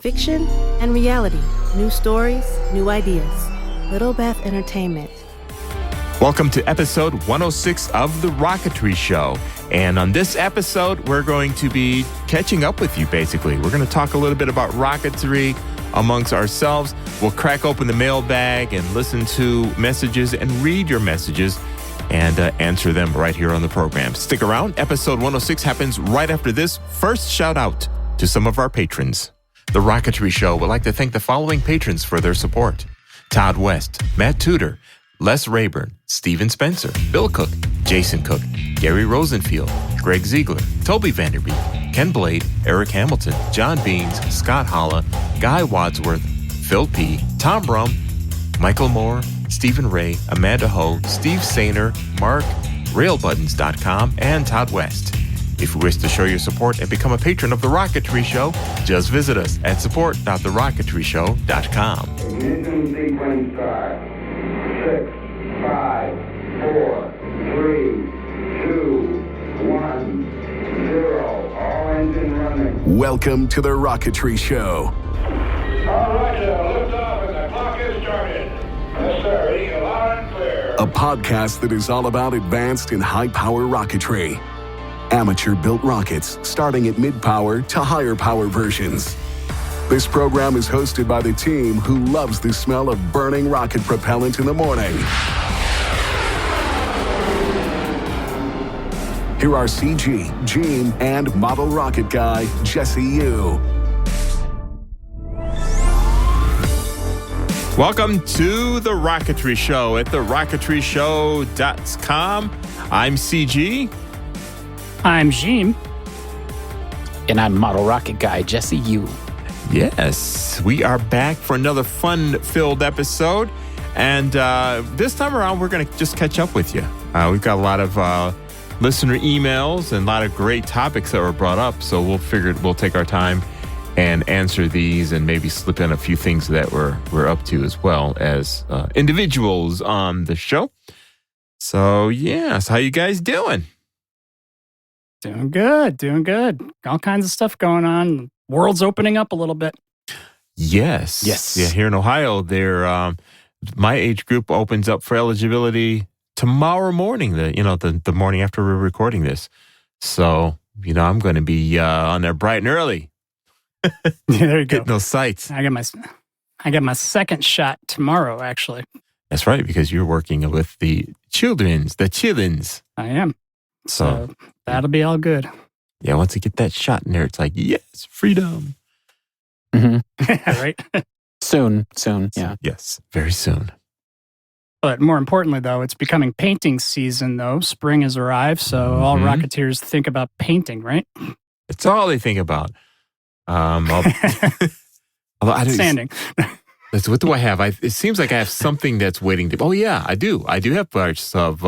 Fiction and reality. New stories, new ideas. Little Beth Entertainment. Welcome to episode 106 of The Rocketry Show. And on this episode, we're going to be catching up with you, basically. We're going to talk a little bit about rocketry amongst ourselves. We'll crack open the mailbag and listen to messages and read your messages and answer them right here on the program. Stick around. Episode 106 happens right after this. First, shout out to some of our patrons. The Rocketry Show would like to thank the following patrons for their support: Todd West, Matt Tudor, Les Rayburn, Steven Spencer, Bill Cook, Jason Cook, Gary Rosenfield, Greg Ziegler, Toby Vanderbeek, Ken Blade, Eric Hamilton, John Beans, Scott Holla, Guy Wadsworth, Phil P., Tom Brum, Michael Moore, Stephen Ray, Amanda Ho, Steve Sainer, Mark, RailButtons.com, and Todd West. If you wish to show your support and become a patron of The Rocketry Show, just visit us at support.TheRocketryShow.com. Ignition sequence start. 6, 5, 4, 3, 2, 1, 0. All engine running. Welcome to The Rocketry Show. All right, lift off and the clock is started. Yes, sir. Reading loud and clear. A podcast that is all about advanced and high-power rocketry. Amateur-built rockets, starting at mid-power to higher-power versions. This program is hosted by the team who loves the smell of burning rocket propellant in the morning. Here are CG, Gheem, and model rocket guy, Jesse Yu. Welcome to The Rocketry Show at TheRocketryShow.com. I'm CG. I'm Gheem. And I'm model rocket guy, Jesse Yu. Yes, we are back for another fun-filled episode. And this time around, we're going to just catch up with you. We've got a lot of listener emails and a lot of great topics that were brought up. So we'll take our time and answer these and maybe slip in a few things that we're up to as well as individuals on the show. So, yes, how you guys doing? Doing good. All kinds of stuff going on. World's opening up a little bit. Yes. Yeah, here in Ohio, my age group opens up for eligibility tomorrow morning, the morning after we're recording this. So, I'm going to be on there bright and early. There you go. Hitting those sites. I got my second shot tomorrow, actually. That's right, because you're working with the children's. I am. So that'll be all good. Yeah, once you get that shot in there, it's like, yes, freedom. Mm-hmm. Right? Soon, yeah. Yes, very soon. But more importantly, though, it's becoming painting season, though. Spring has arrived, so all Rocketeers think about painting, right? It's all they think about. Sanding. What do I have? It seems like I have something that's waiting to... Oh, yeah, I do. I do have parts of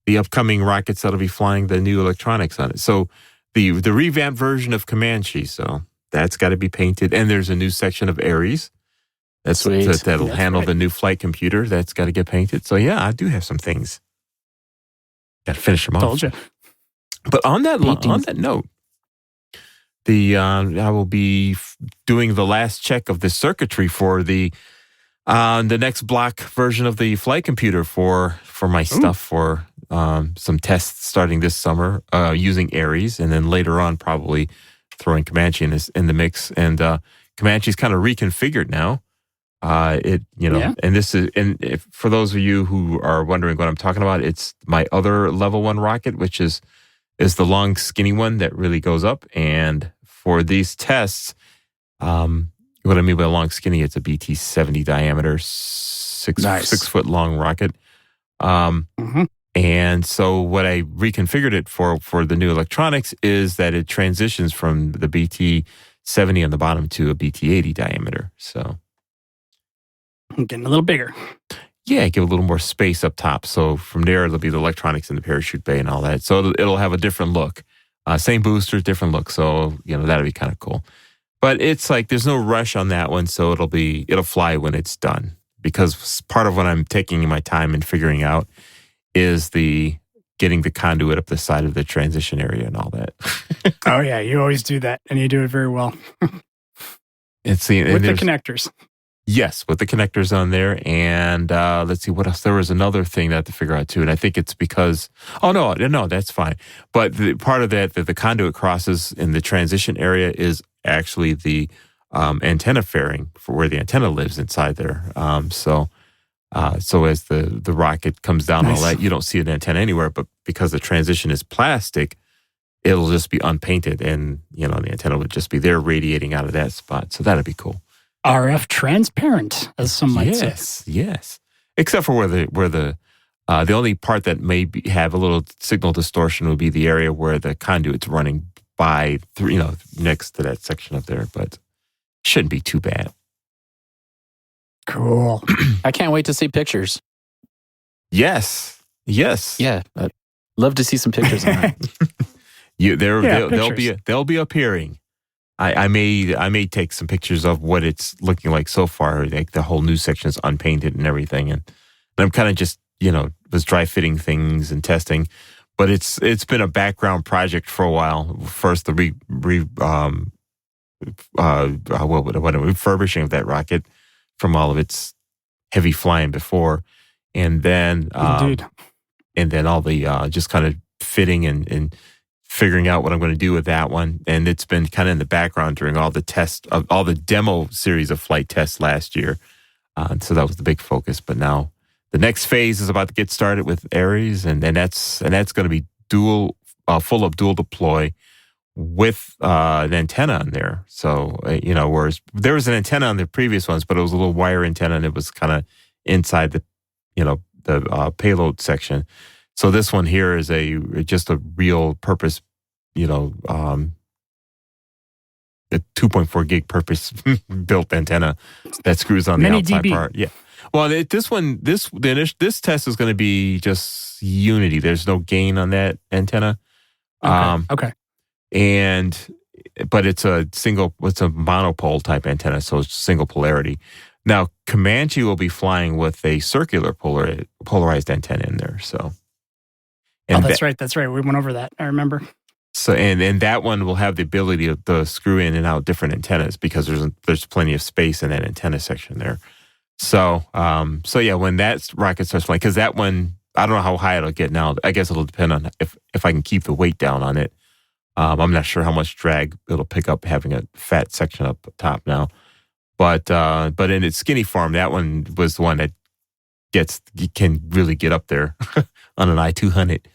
the upcoming rockets that'll be flying the new electronics on it. So the revamped version of Comanche, so that's got to be painted. And there's a new section of Ares that'll handle the new flight computer. That's got to get painted. So, yeah, I do have some things. Got to finish them off. Told you. But on that note, I will be doing the last check of the circuitry for the next block version of the flight computer for my stuff for some tests starting this summer using Ares, and then later on probably throwing Comanche in the mix. And Comanche's kind of reconfigured now. And this is, and for those of you who are wondering what I'm talking about, it's my other level 1 rocket, which is the long skinny one that really goes up. And for these tests, what I mean by long skinny, it's a BT-70 diameter, 6 foot long rocket. And so what I reconfigured it for the new electronics is that it transitions from the BT-70 on the bottom to a BT-80 diameter. So getting a little bigger. Yeah, give a little more space up top. So from there, it'll be the electronics in the parachute bay and all that. So it'll have a different look. Same booster, different look. So, that'll be kind of cool. But it's like there's no rush on that one. So it'll fly when it's done. Because part of what I'm taking my time and figuring out is getting the conduit up the side of the transition area and all that. Oh, yeah. You always do that. And you do it very well. It's the with the connectors. Yes, with the connectors on there. And let's see what else. There was another thing that I had to figure out too. And I think it's because, no, that's fine. But part of that the conduit crosses in the transition area is actually the antenna fairing for where the antenna lives inside there. So as the rocket comes down and all that, you don't see an antenna anywhere. But because the transition is plastic, it'll just be unpainted. And, the antenna would just be there radiating out of that spot. So that'd be cool. RF transparent, as some might say. Yes. Except for where the only part that may have a little signal distortion would be the area where the conduit's running by, next to that section up there. But shouldn't be too bad. Cool. I can't wait to see pictures. Yes. Yeah, I'd love to see some pictures on that. They'll be appearing. I may take some pictures of what it's looking like so far. Like the whole new section is unpainted and everything, and I'm kind of just was dry fitting things and testing. But it's been a background project for a while. First, the refurbishing of that rocket from all of its heavy flying before, and then Indeed. And then all the just kind of fitting and figuring out what I'm going to do with that one. And it's been kind of in the background during all the tests of all the demo series of flight tests last year. So that was the big focus. But now the next phase is about to get started with Ares, and that's going to be full of dual deploy with an antenna on there. So, whereas there was an antenna on the previous ones, but it was a little wire antenna and it was kind of inside the payload section. So this one here is just a real purpose, a 2.4 gig purpose built antenna that screws on the outside part. Yeah. Well, this test is going to be just unity. There's no gain on that antenna. Okay. But it's a monopole type antenna, so it's single polarity. Now, Comanche will be flying with a circular polarized antenna in there. So, that's right. We went over that. I remember. So, and that one will have the ability to screw in and out different antennas because there's plenty of space in that antenna section there. So yeah, when that rocket starts flying, because that one, I don't know how high it'll get now. I guess it'll depend on if I can keep the weight down on it. I'm not sure how much drag it'll pick up having a fat section up top now. But in its skinny form, that one was the one that can really get up there on an I-200.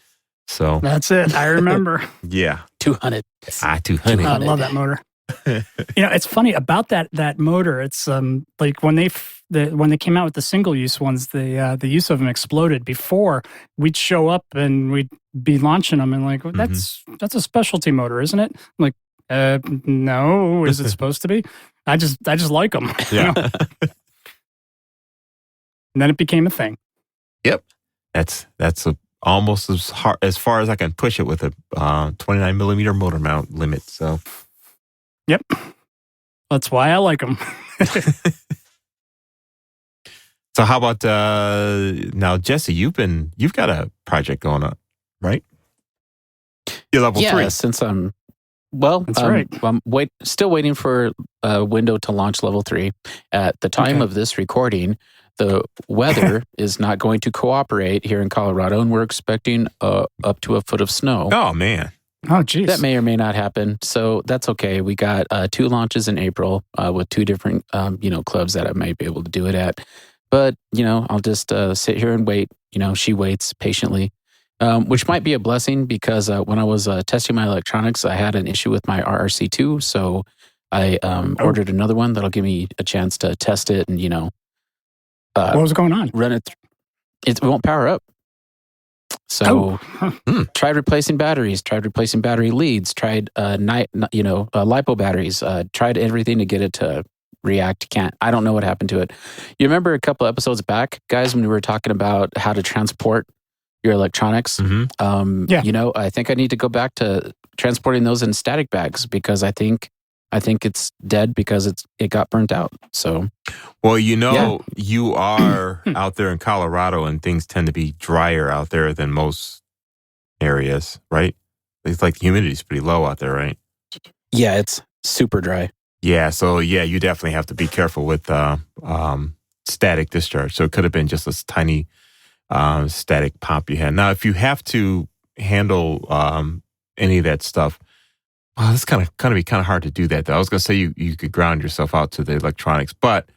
So that's it. I remember. Yeah, 200. I-200. I love that motor. It's funny about that motor. It's like when they came out with the single use ones, the use of them exploded. Before we'd show up and we'd be launching them and like that's a specialty motor, isn't it? I'm like, no, is it supposed to be? I just like them. Yeah. And then it became a thing. Yep. That's almost as far as I can push it with a 29 millimeter motor mount limit. So. Yep. That's why I like them. So how about now, Jesse? You've got a project going on, right? You're level 3. Since I'm that's right. I'm still waiting for a window to launch level 3. At the time of this recording, the weather is not going to cooperate here in Colorado, and we're expecting up to a foot of snow. Oh man. Oh, geez. That may or may not happen. So that's okay. We got 2 launches in April with 2 different, clubs that I might be able to do it at. But, I'll just sit here and wait. She waits patiently, which might be a blessing because when I was testing my electronics, I had an issue with my RRC2. So I ordered another one that'll give me a chance to test it and, what was going on? Run it. It won't power up. So tried replacing batteries, tried replacing battery leads, tried LiPo batteries, tried everything to get it to react. Can't. I don't know what happened to it. You remember a couple episodes back, guys, when we were talking about how to transport your electronics? Yeah. I think I need to go back to transporting those in static bags because I think it's dead because it got burnt out. So, well, you are out there in Colorado, and things tend to be drier out there than most areas, right? It's like the humidity's pretty low out there, right? Yeah, it's super dry. Yeah, so you definitely have to be careful with static discharge. So it could have been just a tiny static pop you had. Now, if you have to handle any of that stuff, well, it's kind of hard to do that. Though I was going to say you could ground yourself out to the electronics, but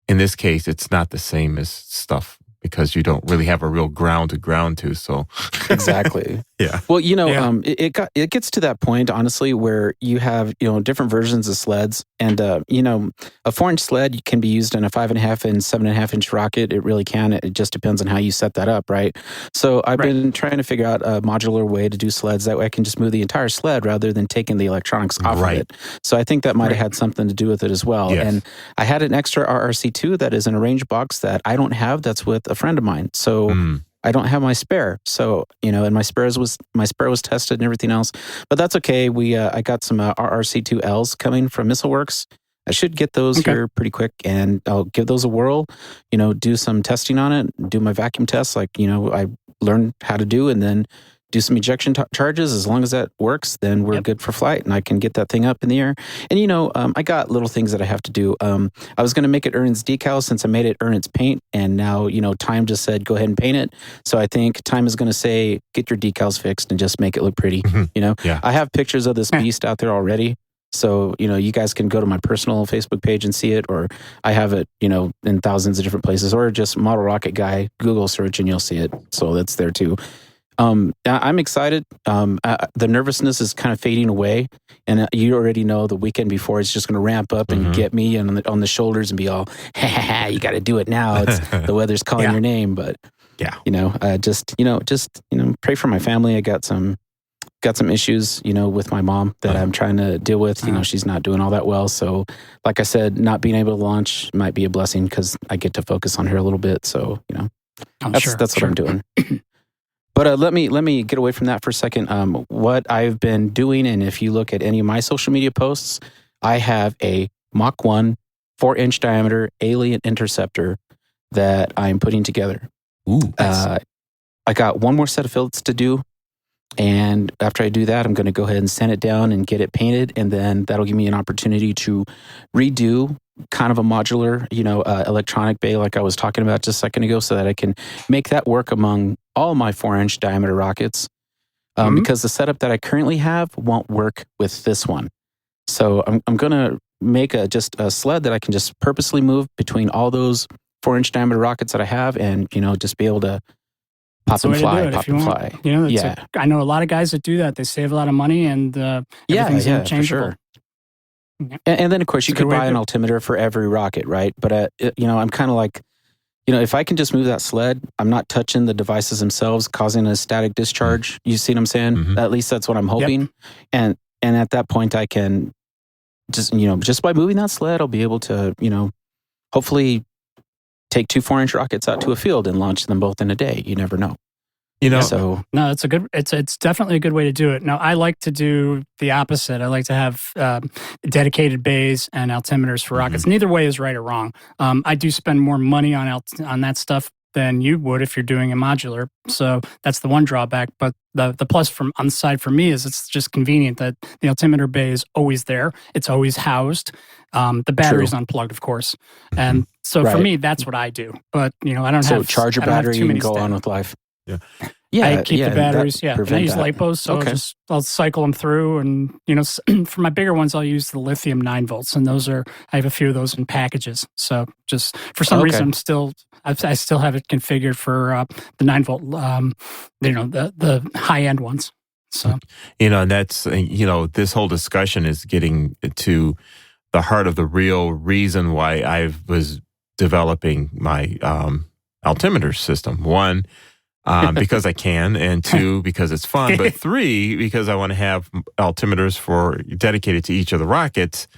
in this case, it's not the same as stuff because you don't really have a real ground to ground to. So Exactly. yeah. Well, it gets to that point, honestly, where you have, different versions of sleds. And, a 4-inch sled can be used in a 5.5 and 7.5-inch rocket. It really can. It just depends on how you set that up, right? So I've been trying to figure out a modular way to do sleds. That way I can just move the entire sled rather than taking the electronics off of it. So I think that might have had something to do with it as well. Yes. And I had an extra RRC2 that is in a range box that I don't have that's with a friend of mine. So I don't have my spare. So, and my spare was tested and everything else, but that's okay. I got some RRC2Ls coming from MissileWorks. I should get those here pretty quick, and I'll give those a whirl, do some testing on it, do my vacuum tests like, I learned how to do, and then do some ejection charges. As long as that works, then we're good for flight, and I can get that thing up in the air. And, I got little things that I have to do. I was going to make it earn its decals since I made it earn its paint, and now, Time just said, go ahead and paint it. So I think Time is going to say, get your decals fixed and just make it look pretty, Yeah. I have pictures of this beast out there already. So, you guys can go to my personal Facebook page and see it, or I have it, in thousands of different places, or just Model Rocket Guy, Google search, and you'll see it. So that's there too. I'm excited. The nervousness is kind of fading away, and you already know the weekend before it's just going to ramp up and get me on the shoulders and be all, you got to do it now. It's the weather's calling your name, but just pray for my family. I got some issues, with my mom that I'm trying to deal with. She's not doing all that well. So, like I said, not being able to launch might be a blessing because I get to focus on her a little bit. So, that's what I'm doing. But let me get away from that for a second. What I've been doing, and if you look at any of my social media posts, I have a Mach 1 4-inch diameter alien interceptor that I'm putting together. Ooh, nice. I got one more set of fillets to do. And after I do that, I'm going to go ahead and sand it down and get it painted. And then that'll give me an opportunity to redo kind of a modular, electronic bay like I was talking about just a second ago, so that I can make that work among all my 4-inch diameter rockets. Because the setup that I currently have won't work with this one. So I'm going to make just a sled that I can just purposely move between all those 4-inch diameter rockets that I have, and, just be able to pop and fly, pop and fly. I know a lot of guys that do that. They save a lot of money, and everything's interchangeable. For sure. And then, of course, you could buy an altimeter for every rocket, right? But, I'm kind of like, if I can just move that sled, I'm not touching the devices themselves, causing a static discharge. You see what I'm saying? Mm-hmm. At least that's what I'm hoping. Yep. And at that point, I can just by moving that sled, I'll be able to, hopefully take 2 4-inch rockets out to a field and launch them both in a day. You never know. So no, it's definitely a good way to do it. Now, I like to do the opposite. I like to have dedicated bays and altimeters for rockets. Neither way is right or wrong. I do spend more money on that stuff than you would if you're doing a modular. So that's the one drawback. But the plus on the side for me is it's just convenient that the altimeter bay is always there. It's always housed. The battery's unplugged, of course. And so for me, that's what I do. But, I don't have... So charge your battery and go on with life. Yeah. I keep the batteries, and I use LiPos, so I'll cycle them through, and for my bigger ones, I'll use the lithium 9 volts, and I have a few of those in packages. So just for some reason, I still have it configured for the 9 volt, the high end ones. So and that's this whole discussion is getting to the heart of the real reason why I was developing my altimeter system. 1, because I can, and 2, because it's fun, but 3, because I want to have altimeters dedicated to each of the rockets,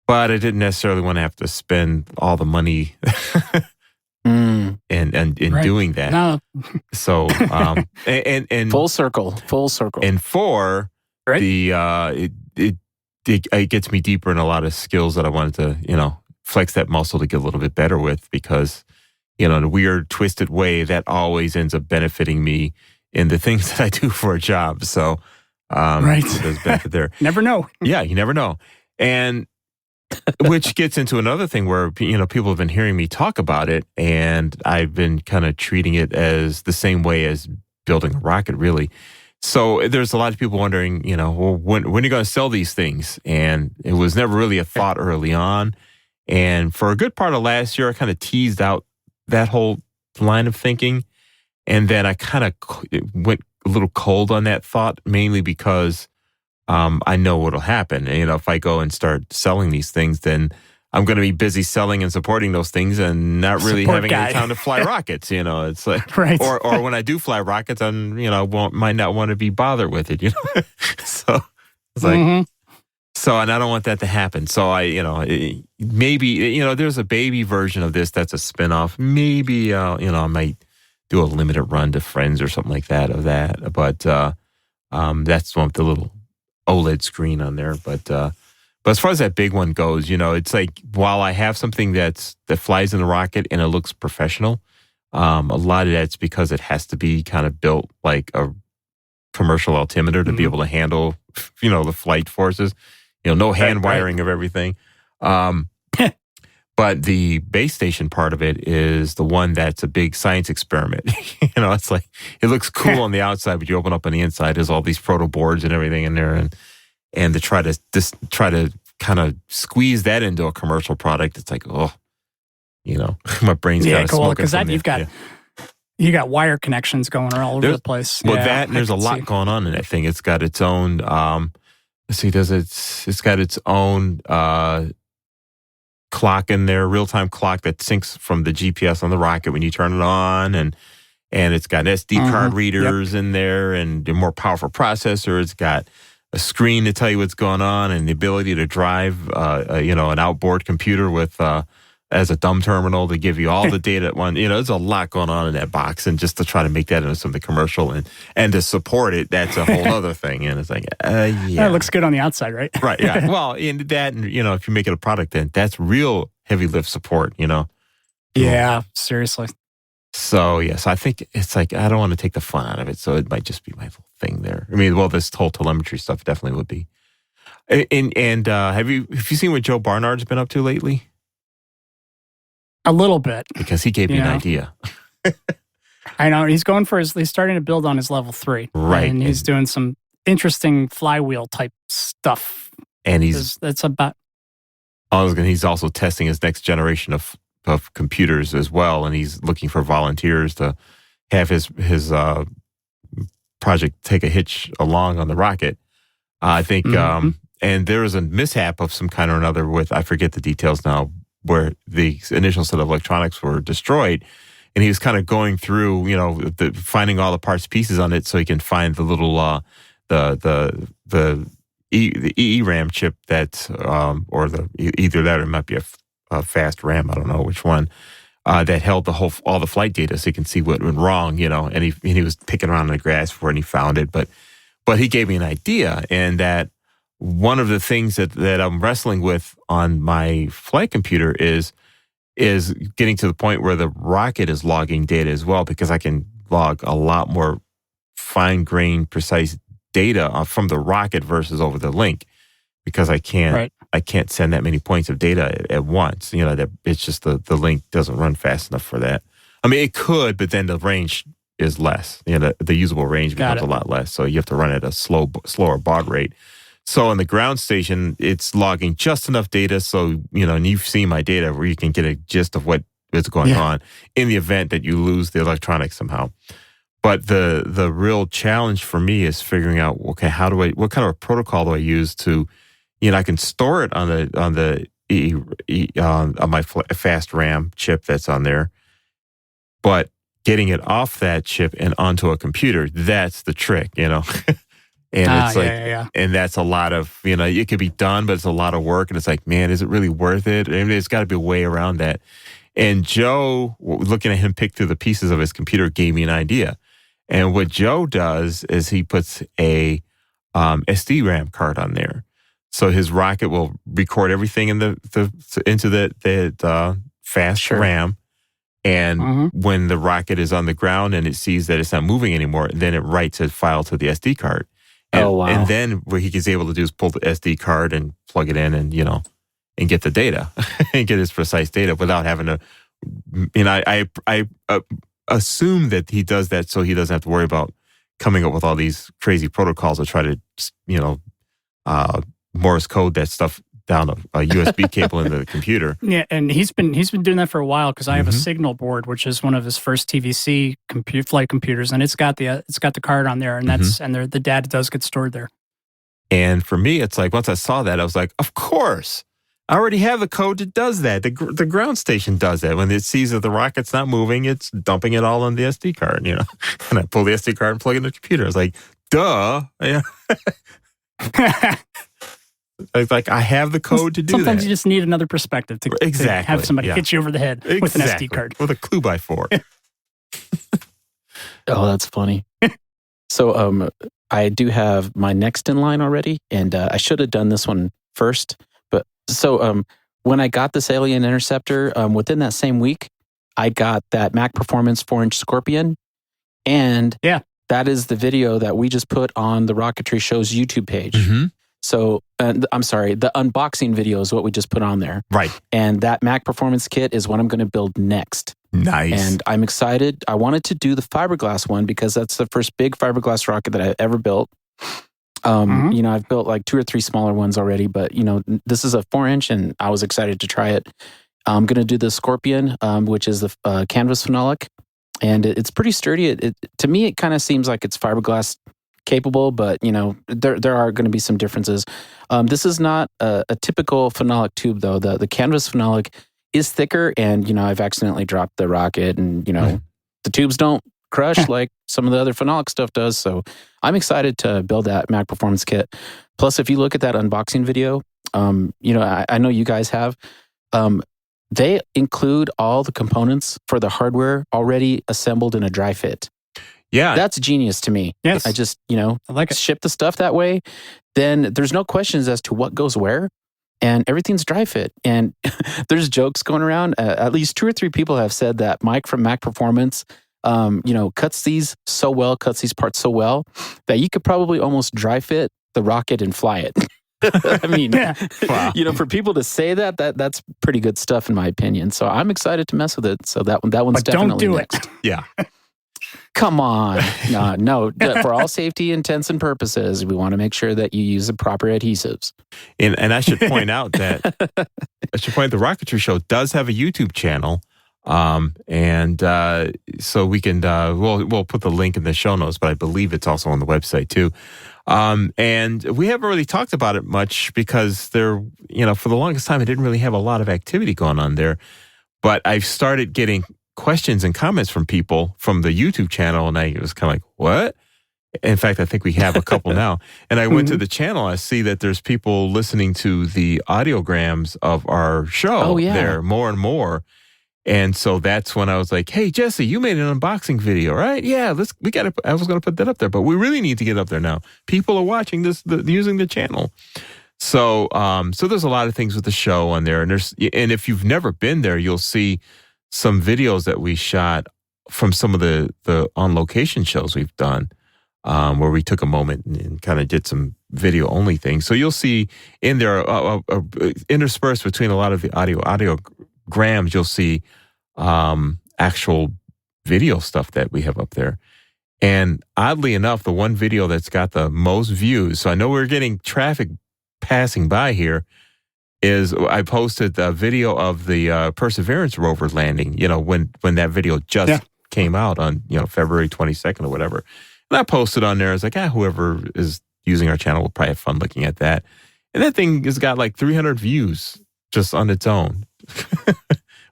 but I didn't necessarily want to have to spend all the money in doing that. No. So, and full circle. And 4, it gets me deeper in a lot of skills that I wanted to, flex that muscle to get a little bit better with, because in a weird, twisted way, that always ends up benefiting me in the things that I do for a job. So, there's benefit there. Never know. Yeah, you never know. And which gets into another thing where, people have been hearing me talk about it, and I've been kind of treating it as the same way as building a rocket, really. So there's a lot of people wondering, well, when are you going to sell these things? And it was never really a thought early on. And for a good part of last year, I kind of teased out that whole line of thinking. And then I kind of went a little cold on that thought, mainly because I know what'll happen. And, if I go and start selling these things, then I'm going to be busy selling and supporting those things and not really having any time to fly rockets. It's like, Right. or when I do fly rockets, I'm, might not want to be bothered with it, So it's like, so, and I don't want that to happen. So maybe, there's a baby version of this that's a spinoff. Maybe, I might do a limited run to friends or something like that of that. But that's one with the little OLED screen on there. But as far as that big one goes, it's like, while I have something that flies in the rocket and it looks professional, a lot of that's because it has to be kind of built like a commercial altimeter to be able to handle, the flight forces. No hand wiring of everything. But the base station part of it is the one that's a big science experiment. It's like, it looks cool on the outside, but you open up on the inside, there's all these proto boards and everything in there. And to try to kind of squeeze that into a commercial product, it's like, my brain's kind of smoking. Because you've got you got wire connections going all over the place. Well, and there's a lot going on in that thing. It's got its own. It's got its own clock in there, real-time clock that syncs from the GPS on the rocket when you turn it on, and it's got SD card readers in there and a more powerful processor. It's got a screen to tell you what's going on and the ability to drive, an outboard computer with as a dumb terminal to give you all the data at one. There's a lot going on in that box, and just to try to make that into something commercial and to support it, that's a whole other thing. And it's like, It looks good on the outside, right? Right. Yeah. Well, in that, and if you make it a product, then that's real heavy lift support. Yeah. Seriously. So yes, I think it's like, I don't want to take the fun out of it, so it might just be my little thing there. I mean, well, this whole telemetry stuff definitely would be. And have you seen what Joe Barnard's been up to lately? A little bit. Because he gave me an idea. I know. He's starting to build on his level 3. Right. And he's doing some interesting flywheel type stuff. And he's also testing his next generation of computers as well. And he's looking for volunteers to have his project take a hitch along on the rocket. I think, and there was a mishap of some kind or another with, I forget the details now, where the initial set of electronics were destroyed, and he was kind of going through, finding all the parts pieces on it, so he can find the little the EERAM chip that or either that or it might be a fast RAM, I don't know which one, that held all the flight data, so he can see what went wrong, and he was picking around in the grass for it, and he found it, but he gave me an idea, and that one of the things that I'm wrestling with on my flight computer is getting to the point where the rocket is logging data as well, because I can log a lot more fine-grained, precise data from the rocket versus over the link, because I can't send that many points of data at once. That it's just the link doesn't run fast enough for that. I mean, it could, but then the range is less. The usable range becomes a lot less, so you have to run at a slower baud rate. So on the ground station, it's logging just enough data so, and you've seen my data where you can get a gist of what is going on in the event that you lose the electronics somehow. But the real challenge for me is figuring out, okay, what kind of a protocol do I use to, I can store it on my fast RAM chip that's on there, but getting it off that chip and onto a computer, that's the trick, And it's like, and that's a lot of, it could be done, but it's a lot of work. And it's like, man, is it really worth it? I mean, there's got to be a way around that. And Joe, looking at him pick through the pieces of his computer, gave me an idea. And what Joe does is he puts a SD RAM card on there. So his rocket will record everything into the fast RAM. And when the rocket is on the ground and it sees that it's not moving anymore, then it writes a file to the SD card. And, Oh, wow. And then what he is able to do is pull the SD card and plug it in and, and get the data and get his precise data without having to, I assume that he does that so he doesn't have to worry about coming up with all these crazy protocols to try to, Morse code that stuff down a USB cable into the computer. Yeah, and he's been doing that for a while because I have a Signal board, which is one of his first TVC flight computers, and it's got the card on there, and the data does get stored there. And for me, it's like once I saw that, I was like, of course, I already have the code that does that. The ground station does that. When it sees that the rocket's not moving, it's dumping it all on the SD card. And I pull the SD card and plug it in the computer. I was like, duh. Yeah. It's like I have the code to do that. Sometimes you just need another perspective to have somebody hit you over the head with an SD card. With a clue by 4. Oh, that's funny. So I do have my next in line already, and I should have done this one first. But so when I got this Alien Interceptor, within that same week, I got that Mac Performance 4-inch Scorpion, and that is the video that we just put on the Rocketry Show's YouTube page. Mm-hmm. So, I'm sorry, the unboxing video is what we just put on there. Right. And that Mac Performance kit is what I'm going to build next. Nice. And I'm excited. I wanted to do the fiberglass one because that's the first big fiberglass rocket that I ever built. I've built like 2 or 3 smaller ones already, but, this is a 4-inch and I was excited to try it. I'm going to do the Scorpion, which is the canvas phenolic. And it's pretty sturdy. To me, it kind of seems like it's fiberglass capable, but there are going to be some differences. This is not a typical phenolic tube, though. The canvas phenolic is thicker, and I've accidentally dropped the rocket, and the tubes don't crush like some of the other phenolic stuff does. So I'm excited to build that Mac Performance kit. Plus, if you look at that unboxing video, I know you guys have. They include all the components for the hardware already assembled in a dry fit. Yeah. That's genius to me. Yes. I just, I like it. ship the stuff that way. Then there's no questions as to what goes where, and everything's dry fit. And there's jokes going around. At least 2 or 3 people have said that Mike from Mac Performance, cuts these parts so well that you could probably almost dry fit the rocket and fly it. I mean, wow. For people to say that's pretty good stuff in my opinion. So I'm excited to mess with it. So that one's but definitely don't do next. it. Yeah. Come on. No. For all safety intents and purposes, we want to make sure that you use the proper adhesives. And I should point out that the Rocketry Show does have a YouTube channel. So we can, we'll put the link in the show notes, but I believe it's also on the website too. And we haven't really talked about it much because for the longest time, I didn't really have a lot of activity going on there. But I've started getting questions and comments from people from the YouTube channel, and I was kind of like, what? In fact, I think we have a couple now. And I went to the channel. I see that there's people listening to the audiograms of our show there more and more. And so that's when I was like, hey, Jesse, you made an unboxing video, right? Yeah, I was going to put that up there, but we really need to get up there now. People are watching this, using the channel. So there's a lot of things with the show on there. And if you've never been there, you'll see some videos that we shot from some of the on location shows we've done, where we took a moment and kind of did some video only things. So you'll see in there, interspersed between a lot of the audiograms, you'll see actual video stuff that we have up there. And oddly enough, the one video that's got the most views, so I know we're getting traffic passing by here, is I posted a video of the Perseverance rover landing, when that video just came out on, February 22nd or whatever. And I posted on there, I was like, whoever is using our channel will probably have fun looking at that. And that thing has got like 300 views just on its own.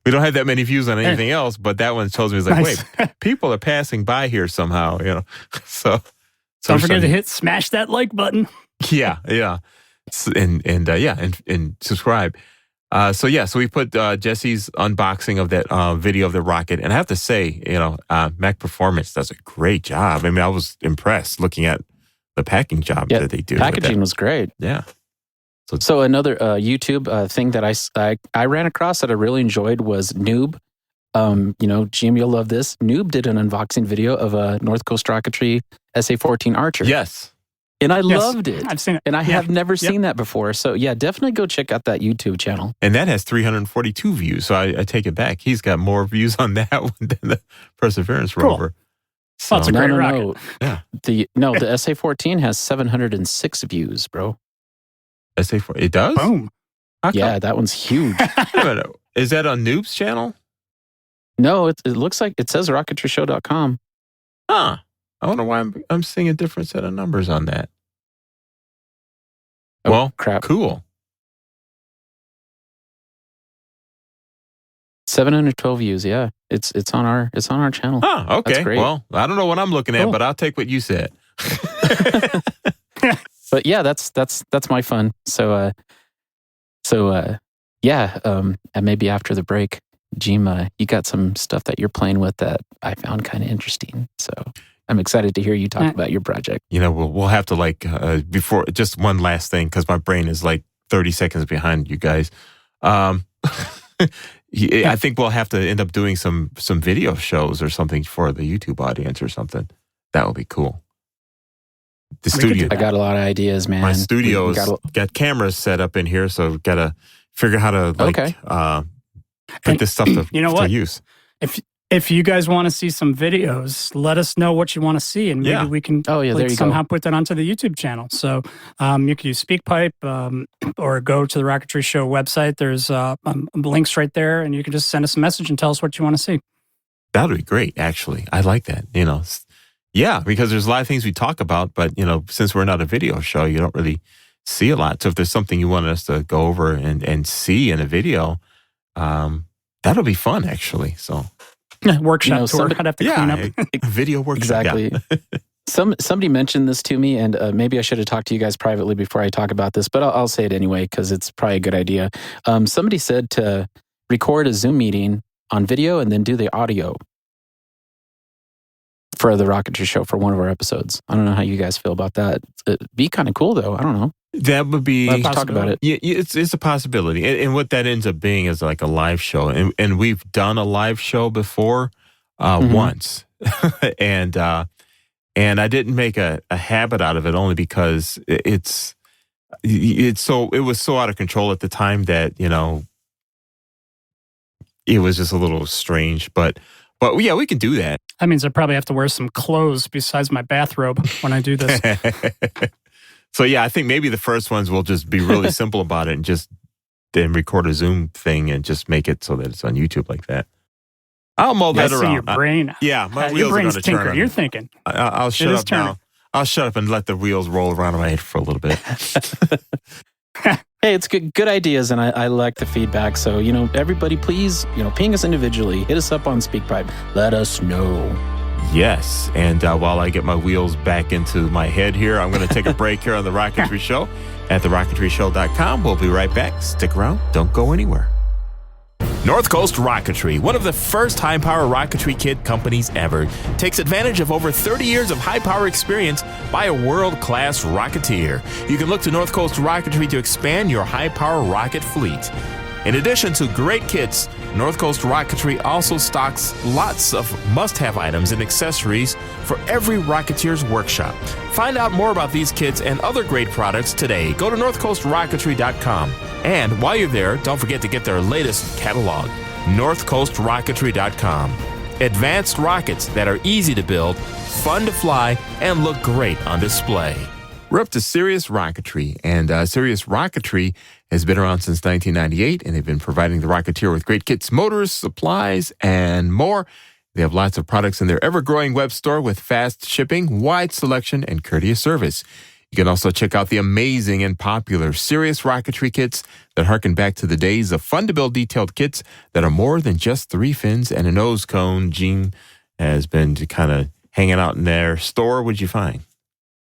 We don't have that many views on anything else, but that one tells me, it's like, Nice. wait, people are passing by here somehow, So Don't forget to smash that like button. Yeah. And subscribe. So we put Jesse's unboxing of that video of the rocket. And I have to say, Mac Performance does a great job. I mean, I was impressed looking at the packing job that they do. Packaging was great. Yeah. So another YouTube thing that I ran across that I really enjoyed was Noob. Jim, you'll love this. Noob did an unboxing video of a North Coast Rocketry SA-14 Archer. Yes. And I Yes, loved it. I've seen it. And I Yeah. have never Yep. seen that before. So yeah, definitely go check out that YouTube channel. And that has 342 views. So I take it back. He's got more views on that one than the Perseverance Cool. rover. So, Oh, it's a great rocket. No. Yeah. The SA-14 has 706 views, bro. SA4, it does? Boom. How come? Yeah, that one's huge. Wait a minute. Is that on Noob's channel? No, it looks like it says rocketry.show.com. Huh. I wonder why I'm seeing a different set of numbers on that. Oh, Well, crap. cool. 712 views. Yeah, it's on our channel. Oh, okay. That's great. Well, I don't know what I'm looking at, Cool. but I'll take what you said. But yeah, that's my fun. So yeah. And maybe after the break, Gheem, you got some stuff that you're playing with that I found kind of interesting. So I'm excited to hear you talk about your project. You know, we'll have to before just one last thing because my brain is like 30 seconds behind you guys. I think we'll have to end up doing some video shows or something for the YouTube audience or something. That would be cool. The We could do studio, that. I got a lot of ideas, man. my studio's We got cameras set up in here, so gotta figure how to put And this stuff to, you know to what? use. If you guys want to see some videos, let us know what you want to see, and maybe Yeah. we can Oh, yeah, there you somehow go. put that onto the YouTube channel. So you can use SpeakPipe or go to the Rocketry Show website. There's links right there, and you can just send us a message and tell us what you want to see. That would be great, actually. I like that. You know, yeah, because there's a lot of things we talk about, but, you know, since we're not a video show, you don't really see a lot. So if there's something you want us to go over and see in a video, that'll be fun, actually. So, Workshop tour. somebody- I'd have to clean up. video workshop. Exactly. Yeah. Somebody mentioned this to me, and maybe I should have talked to you guys privately before I talk about this, but I'll say it anyway because it's probably a good idea. Somebody said to record a Zoom meeting on video and then do the audio for the Rocketry Show for one of our episodes. I don't know how you guys feel about that. It'd be kind of cool, though. I don't know. That would be... We'll have to talk about it. Yeah, it's a possibility. And what that ends up being is like a live show. And we've done a live show before once. And I didn't make a habit out of it only because it was so out of control at the time that, you know, it was just a little strange. But yeah, we can do that. That means I probably have to wear some clothes besides my bathrobe when I do this. So yeah, I think maybe the first ones will just be really simple about it and just then record a Zoom thing and just make it so that it's on YouTube like that. I'll mull I that see around. your brain. Yeah, my Your wheels are brain's going to turn. tinkering. You're thinking. I'll shut is up turning. now. I'll shut up and let the wheels roll around in my head for a little bit. Hey, it's good ideas, and I like the feedback. So, you know, everybody, please, you know, ping us individually. Hit us up on SpeakPipe. Let us know. Yes, and while I get my wheels back into my head here, I'm going to take a break here on The Rocketry Show at TheRocketryShow.com. We'll be right back. Stick around. Don't go anywhere. North Coast Rocketry, one of the first high-power rocketry kit companies ever, takes advantage of over 30 years of high-power experience by a world-class rocketeer. You can look to North Coast Rocketry to expand your high-power rocket fleet. In addition to great kits, North Coast Rocketry also stocks lots of must-have items and accessories for every Rocketeer's workshop. Find out more about these kits and other great products today. Go to northcoastrocketry.com. And while you're there, don't forget to get their latest catalog, northcoastrocketry.com. Advanced rockets that are easy to build, fun to fly, and look great on display. We're up to Sirius Rocketry, and Sirius Rocketry has been around since 1998, and they've been providing the Rocketeer with great kits, motors, supplies, and more. They have lots of products in their ever-growing web store with fast shipping, wide selection, and courteous service. You can also check out the amazing and popular Sirius Rocketry kits that harken back to the days of fun-to-build detailed kits that are more than just 3 fins and a nose cone. Gheem has been kind of hanging out in their store. What'd you find?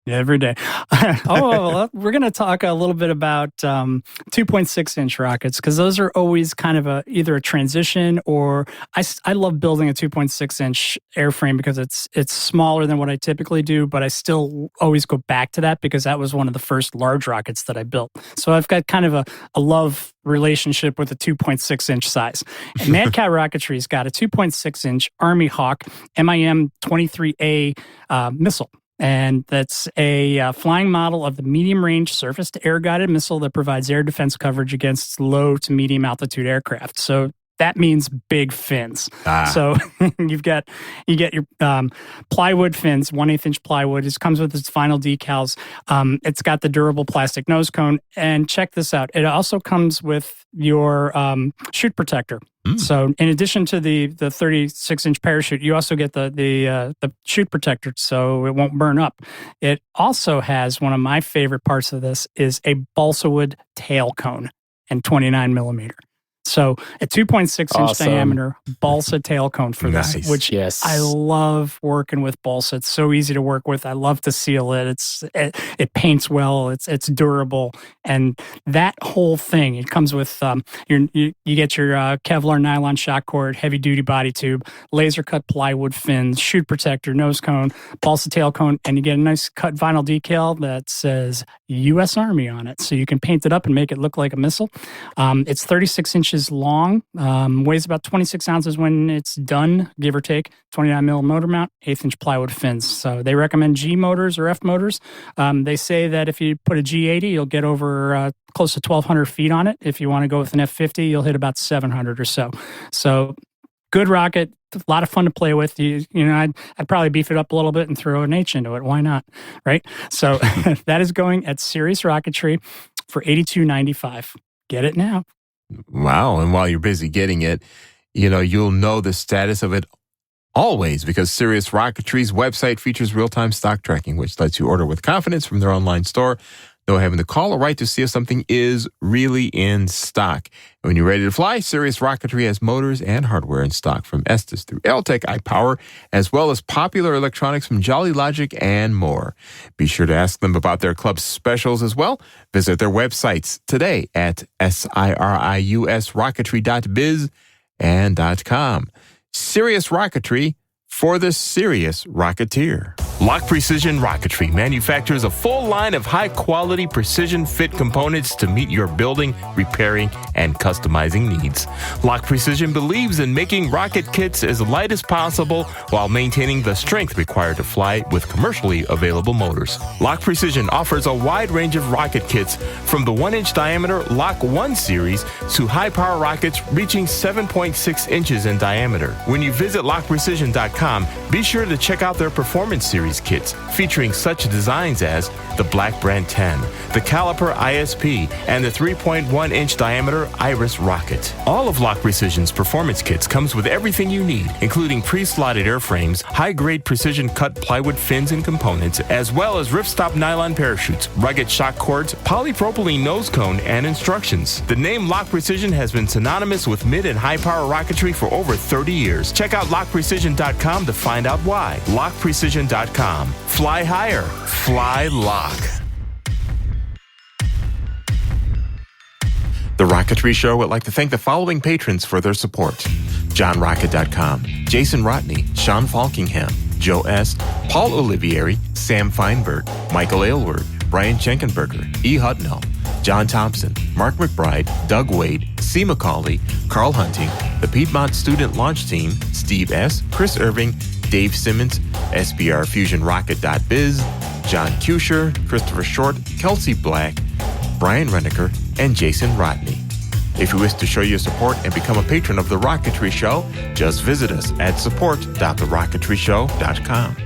Every day. We're going to talk a little bit about 2.6-inch rockets because those are always kind of either a transition or I love building a 2.6-inch airframe because it's smaller than what I typically do, but I still always go back to that because that was one of the first large rockets that I built. So I've got kind of a love relationship with a 2.6-inch size. And Mad Cow Rocketry's got a 2.6-inch Army Hawk MIM-23A missile. And that's a flying model of the medium-range surface-to-air guided missile that provides air defense coverage against low to medium-altitude aircraft. So that means big fins. So you get your plywood fins, 1/8 inch plywood. It comes with its vinyl decals. It's got the durable plastic nose cone. And check this out. It also comes with your chute protector. So in addition to the 36 inch parachute, you also get the chute protector so it won't burn up. It also has one of my favorite parts of this is a balsa wood tail cone and 29 millimeter. So a 2.6 inch diameter balsa tail cone for this, which I love working with balsa. It's so easy to work with. I love to seal it. It paints well. It's durable, and that whole thing. It comes with you get your Kevlar nylon shock cord, heavy duty body tube, laser cut plywood fins, chute protector, nose cone, balsa tail cone, and you get a nice cut vinyl decal that says U.S. Army on it, so you can paint it up and make it look like a missile. It's 36 inches long, weighs about 26 ounces when it's done, give or take. 29 mil motor mount, 1/8 inch plywood fins. So they recommend G motors or F motors. They say that if you put a G80, you'll get over close to 1,200 feet on it. If you want to go with an F50, you'll hit about 700 or so. So good rocket, a lot of fun to play with. I'd probably beef it up a little bit and throw an H into it. Why not, right? So that is going at Serious Rocketry for $82.95. Get it now. Wow. And while you're busy getting it, you'll know the status of it always because Serious Rocketry's website features real-time stock tracking, which lets you order with confidence from their online store, no having to call or write to see if something is really in stock. And when you're ready to fly, Serious Rocketry has motors and hardware in stock from Estes through L-Tech, iPower, as well as popular electronics from Jolly Logic and more. Be sure to ask them about their club specials as well. Visit their websites today at SIRIUSrocketry.biz and .com. Serious Rocketry for the serious rocketeer. Lock Precision Rocketry manufactures a full line of high-quality precision fit components to meet your building, repairing, and customizing needs. Lock Precision believes in making rocket kits as light as possible while maintaining the strength required to fly with commercially available motors. Lock Precision offers a wide range of rocket kits from the 1-inch diameter Lock 1 series to high-power rockets reaching 7.6 inches in diameter. When you visit lockprecision.com, be sure to check out their Performance Series kits featuring such designs as the Black Brand 10, the Caliper ISP, and the 3.1-inch diameter Iris rocket. All of Lock Precision's performance kits comes with everything you need, including pre-slotted airframes, high-grade precision-cut plywood fins and components, as well as ripstop nylon parachutes, rugged shock cords, polypropylene nose cone, and instructions. The name Lock Precision has been synonymous with mid and high-power rocketry for over 30 years. Check out lockprecision.com to find out why. Lockprecision.com. Fly higher. Fly Lock. The Rocketry Show would like to thank the following patrons for their support. JohnRocket.com, Jason Rotney, Sean Falkingham, Joe S., Paul Olivieri, Sam Feinberg, Michael Aylward, Brian Schenkenberger, E. Hudnell, John Thompson, Mark McBride, Doug Wade, C. McCauley, Carl Hunting, the Piedmont Student Launch Team, Steve S., Chris Irving, Dave Simmons, SBRFusionRocket.biz, John Kusher, Christopher Short, Kelsey Black, Brian Renneker, and Jason Rotney. If you wish to show your support and become a patron of The Rocketry Show, just visit us at support.TheRocketryShow.com.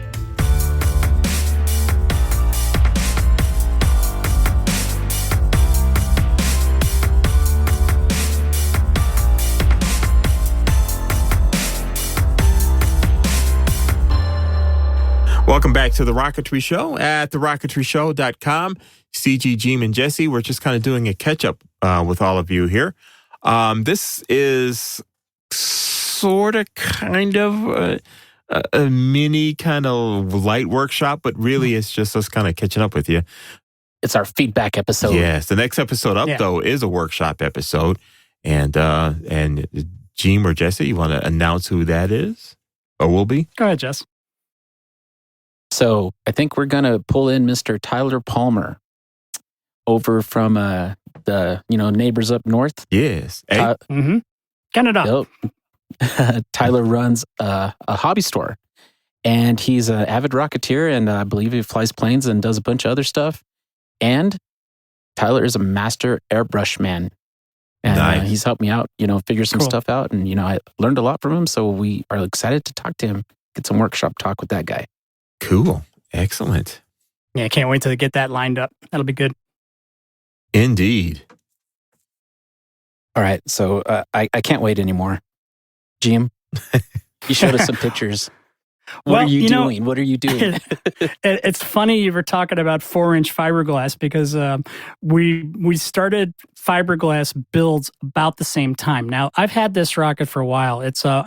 Welcome back to The Rocketry Show at TheRocketryShow.com. CG, Gheem, and Jesse, we're just kind of doing a catch-up with all of you here. This is sort of kind of a mini kind of light workshop, but really it's just us kind of catching up with you. It's our feedback episode. Yes, the next episode up, though, is a workshop episode. And Gheem or Jesse, you want to announce who that is? Or will be? Go ahead, Jess. So I think we're going to pull in Mr. Tyler Palmer over from the neighbors up north. Yes. Hey. Canada. Tyler runs a hobby store. And he's an avid rocketeer, and I believe he flies planes and does a bunch of other stuff. And Tyler is a master airbrush man. And Nice. he's helped me out, figure some stuff out. And, I learned a lot from him. So we are excited to talk to him, get some workshop talk with that guy. Cool. Excellent. Yeah, I can't wait to get that lined up. That'll be good. Indeed. All right. So I can't wait anymore. Gheem, you showed us some pictures. What are you doing? What are you doing? It's funny you were talking about 4-inch fiberglass because we started fiberglass builds about the same time. Now, I've had this rocket for a while. It's a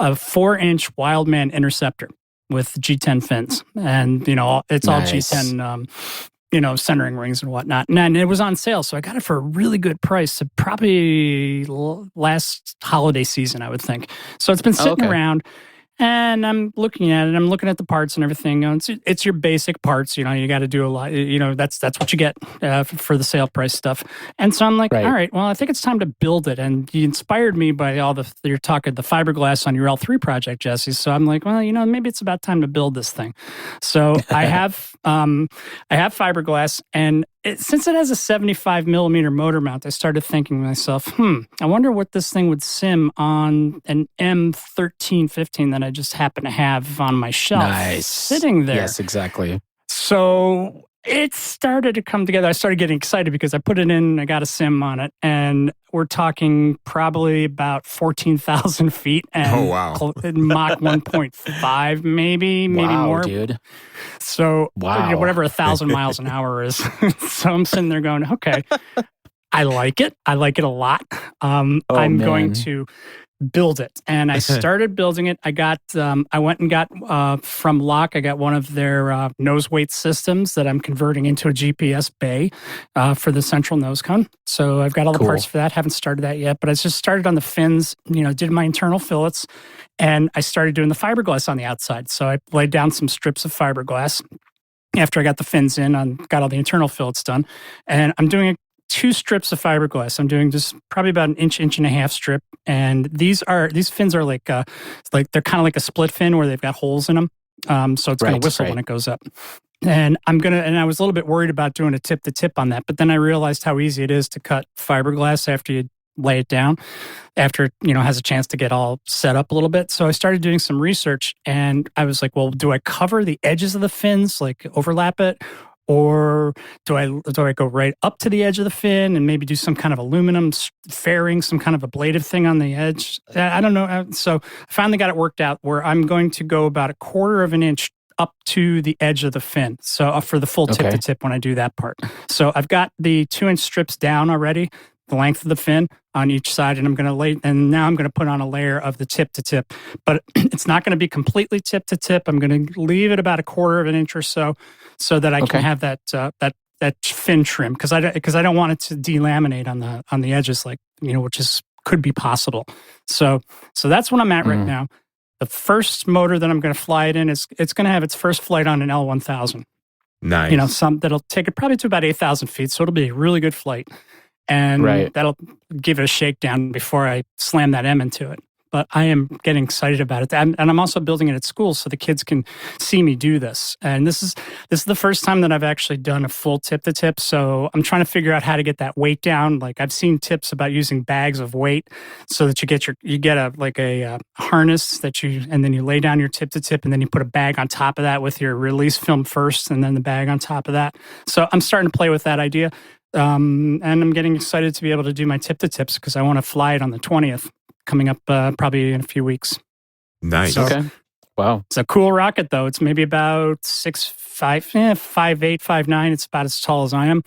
4-inch Wildman interceptor with G10 fins, and it's all G10. Centering rings and whatnot. And it was on sale. So I got it for a really good price, probably last holiday season, I would think. So it's been sitting around. And I'm looking at it. I'm looking at the parts and everything. It's your basic parts. You got to do a lot. That's what you get for the sale price stuff. And so I'm like, all right, well, I think it's time to build it. And you inspired me by you're talking the fiberglass on your L3 project, Jesse. So I'm like, well, maybe it's about time to build this thing. So I have fiberglass, and since it has a 75 millimeter motor mount, I started thinking to myself, I wonder what this thing would sim on an M1315 that I just happen to have on my shelf sitting there. Yes, exactly. So it started to come together. I started getting excited because I put it in, I got a sim on it, and we're talking probably about 14,000 feet and Mach 1.5, maybe more. Dude. So whatever 1,000 miles an hour is. So I'm sitting there going, okay, I like it. I like it a lot. I'm going to build it. And I started building it. I went and got from Lock, I got one of their nose weight systems that I'm converting into a GPS bay for the central nose cone. So I've got all the parts for that. Haven't started that yet, but I just started on the fins, did my internal fillets, and I started doing the fiberglass on the outside. So I laid down some strips of fiberglass after I got the fins in, got all the internal fillets done. And I'm doing 2 strips of fiberglass. I'm doing just probably about an inch and a half strip. And these fins are like they're kind of like a split fin where they've got holes in them. So it's going to whistle when it goes up. And I was a little bit worried about doing a tip to tip on that, but then I realized how easy it is to cut fiberglass after you lay it down, after it, has a chance to get all set up a little bit. So I started doing some research, and I was like, well, do I cover the edges of the fins, like overlap it? Or do I go right up to the edge of the fin and maybe do some kind of aluminum fairing, some kind of ablative thing on the edge? I don't know. So I finally got it worked out where I'm going to go about 1/4 of an inch up to the edge of the fin. So for the full tip to tip when I do that part. So I've got the 2-inch strips down already, the length of the fin on each side, and now I'm going to put on a layer of the tip to tip, but it's not going to be completely tip to tip. I'm going to leave it about 1/4 of an inch or so that I can have that fin trim because I don't want it to delaminate on the edges, which could be possible. So that's what I'm at right now. The first motor that I'm going to fly it in it's going to have its first flight on an L1000. Nice. That'll take it probably to about 8,000 feet, so it'll be a really good flight. And that'll give it a shakedown before I slam that M into it. But I am getting excited about it. And I'm also building it at school so the kids can see me do this. And this is the first time that I've actually done a full tip to tip. So I'm trying to figure out how to get that weight down. Like I've seen tips about using bags of weight so that you get a harness and then you lay down your tip to tip, and then you put a bag on top of that with your release film first and then the bag on top of that. So I'm starting to play with that idea. And I'm getting excited to be able to do my tip to tips because I want to fly it on the 20th. Coming up probably in a few weeks. Nice. So, okay. Wow. It's a cool rocket, though. It's maybe about 6'5", 5'8", 5'9". It's about as tall as I am.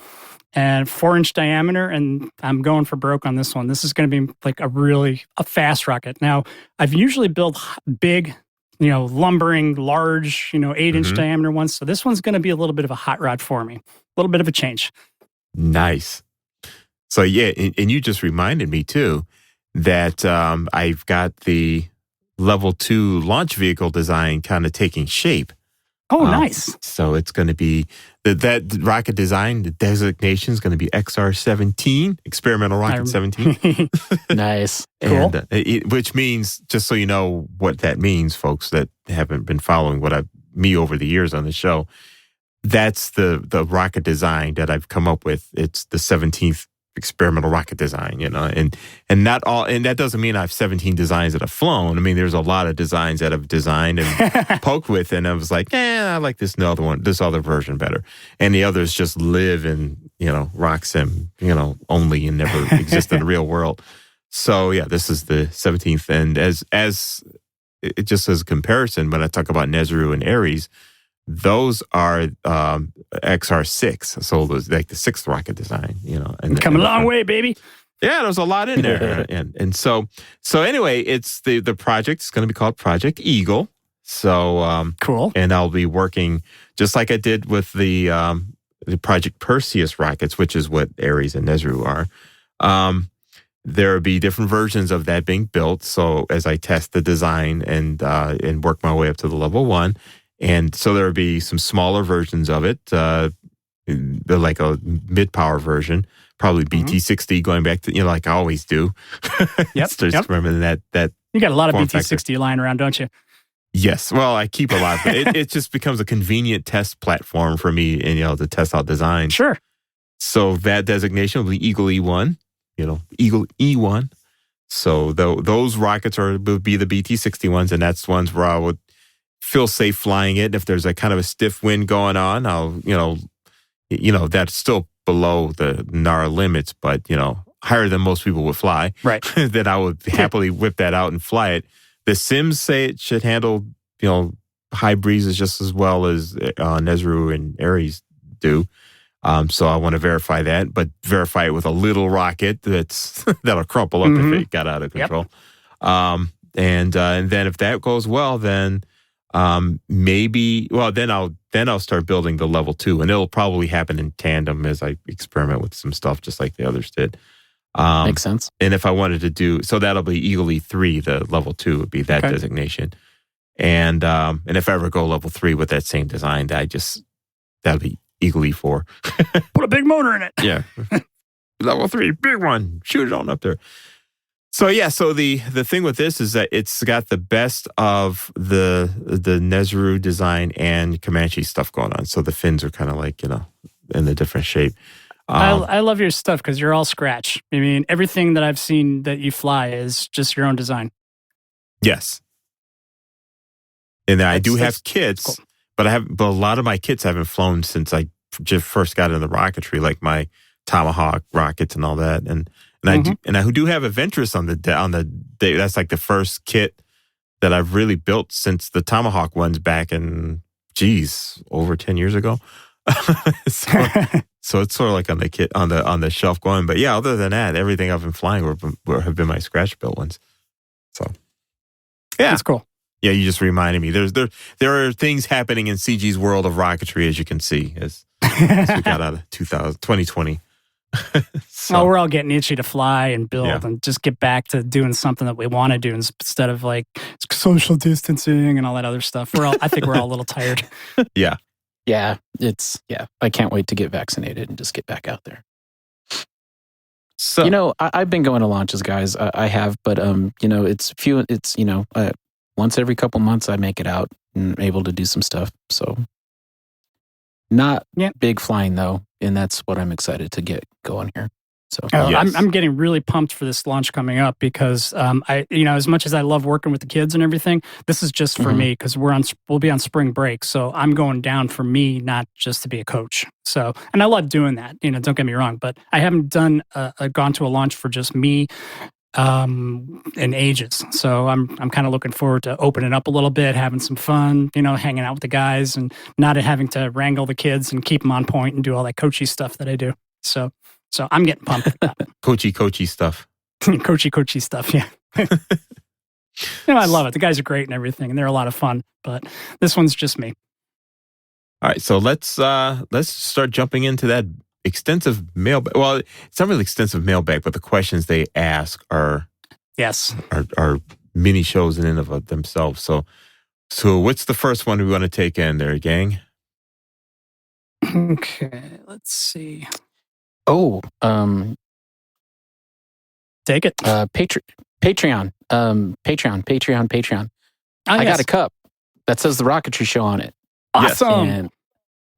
And 4-inch diameter, and I'm going for broke on this one. This is going to be like a fast rocket. Now, I've usually built big, lumbering, large, 8-inch diameter ones. So this one's going to be a little bit of a hot rod for me. A little bit of a change. Nice. So, yeah, and you just reminded me, too, that I've got the level 2 launch vehicle design kind of taking shape. Oh, nice. So it's going to be that rocket design. The designation is going to be XR-17, Experimental Rocket 17. Nice. Cool. And which means, just so you know what that means, folks that haven't been following me over the years on the show, that's the rocket design that I've come up with. It's the 17th experimental rocket design, and not all, and that doesn't mean I have 17 designs that have flown. I mean, there's a lot of designs that I've designed and poked with, and I was like, I like this other version better. And the others just live in, rock sim, only and never exist in the real world. So yeah, this is the 17th. And as it just as a comparison, when I talk about Nezru and Ares, those are XR6, so it was like the 6th rocket design, and Come a long way, baby. Yeah, there's a lot in there, and so anyway, it's the project is going to be called Project Eagle. So cool, and I'll be working just like I did with the Project Perseus rockets, which is what Ares and Nezru are. There will be different versions of that being built. So as I test the design and work my way up to the level 1. And so there will be some smaller versions of it, like a mid-power version, probably BT60 going back to, like I always do. Yep. Remembering that. You got a lot of form BT60 factor. lying around, don't you? Yes. Well, I keep a lot. But it just becomes a convenient test platform for me, and to test out design. Sure. So that designation will be Eagle E1, Eagle E1. So those rockets will be the BT60 ones, and that's ones where I would feel safe flying it. If there's a kind of a stiff wind going on, I'll, that's still below the NAR limits, but, higher than most people would fly. Right. Then I would happily whip that out and fly it. The sims say it should handle, high breezes just as well as Nezru and Ares do. So I want to verify that, but verify it with a little rocket that'll crumple up if it got out of control. Yep. And then if that goes well, then then I'll start building the level 2, and it'll probably happen in tandem as I experiment with some stuff, just like the others did. Makes sense. And if I wanted to do, so that'll be Eagle E3, the level 2 would be that designation. And if I ever go level 3 with that same design, that'll be Eagle E4. Put a big motor in it. Yeah. Level 3, big one. Shoot it on up there. So yeah, so the thing with this is that it's got the best of the Nezru design and Comanche stuff going on. So the fins are kind of like, in a different shape. I love your stuff because you're all scratch. I mean, everything that I've seen that you fly is just your own design. Yes. And I do have kits, cool. but a lot of my kits haven't flown since I just first got into rocketry, like my Tomahawk rockets and all that. And I do have a Ventress on the day. That's like the first kit that I've really built since the Tomahawk ones back in, over 10 years ago. So it's sort of like on the kit on the shelf going. But yeah, other than that, everything I've been flying have been my scratch built ones. So yeah, that's cool. Yeah, you just reminded me. There are things happening in CG's world of rocketry, as you can see, as we got out of 2020. So, we're all getting itchy to fly and build and just get back to doing something that we want to do instead of like social distancing and all that other stuff. I think we're all a little tired. Yeah. Yeah. I can't wait to get vaccinated and just get back out there. So, I've been going to launches, guys. I have, but, once every couple months I make it out and able to do some stuff. So not big flying though. And that's what I'm excited to get going here. So I'm getting really pumped for this launch coming up because as much as I love working with the kids and everything, this is just for me because we'll be on spring break. So I'm going down for me, not just to be a coach. So, and I love doing that, don't get me wrong, but I haven't gone to a launch for just me in ages. So I'm kind of looking forward to opening up a little bit, having some fun, hanging out with the guys and not having to wrangle the kids and keep them on point and do all that coachy stuff that I do. So I'm getting pumped with that. Coachy stuff. Coachy stuff, yeah. I love it. The guys are great and everything, and they're a lot of fun, but this one's just me. All right, so let's start jumping into that extensive mailbag. Well, it's not really extensive mailbag, but the questions they ask are mini shows in and of themselves. So So what's the first one we want to take in there, gang? Okay, let's see. Oh, Take it. Patreon. Patreon. Oh, I got yes. a cup that says The Rocketry Show on it. Yes. Awesome. And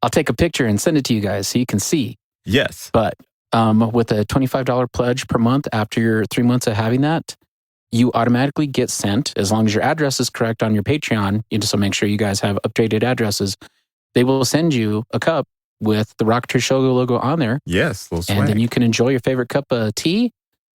I'll take a picture and send it to you guys so you can see. Yes. But with a $25 pledge per month after your 3 months of having that, you automatically get sent, as long as your address is correct on your Patreon, you just make sure you guys have updated addresses. They will send you a cup with the Rocketry Show logo on there. Yes. Little swag. And then you can enjoy your favorite cup of tea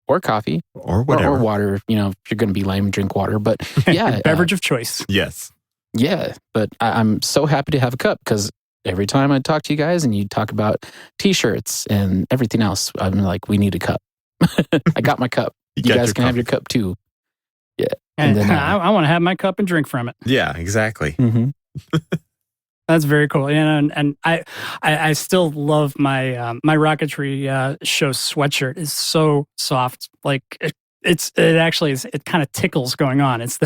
or coffee or whatever. Or water. You know, if you're going to be lame, drink water. But yeah. Beverage of choice. Yes. Yeah. But I'm so happy to have a cup because every time I talk to you guys and you talk about T-shirts and everything else, I'm like, we need a cup. I got my cup. You guys can have your cup too. Yeah. And then I want to have my cup and drink from it. Yeah, exactly. Mm-hmm. That's very cool. And I still love my my Rocketry Show sweatshirt. Is so soft. Like it kind of tickles going on. It's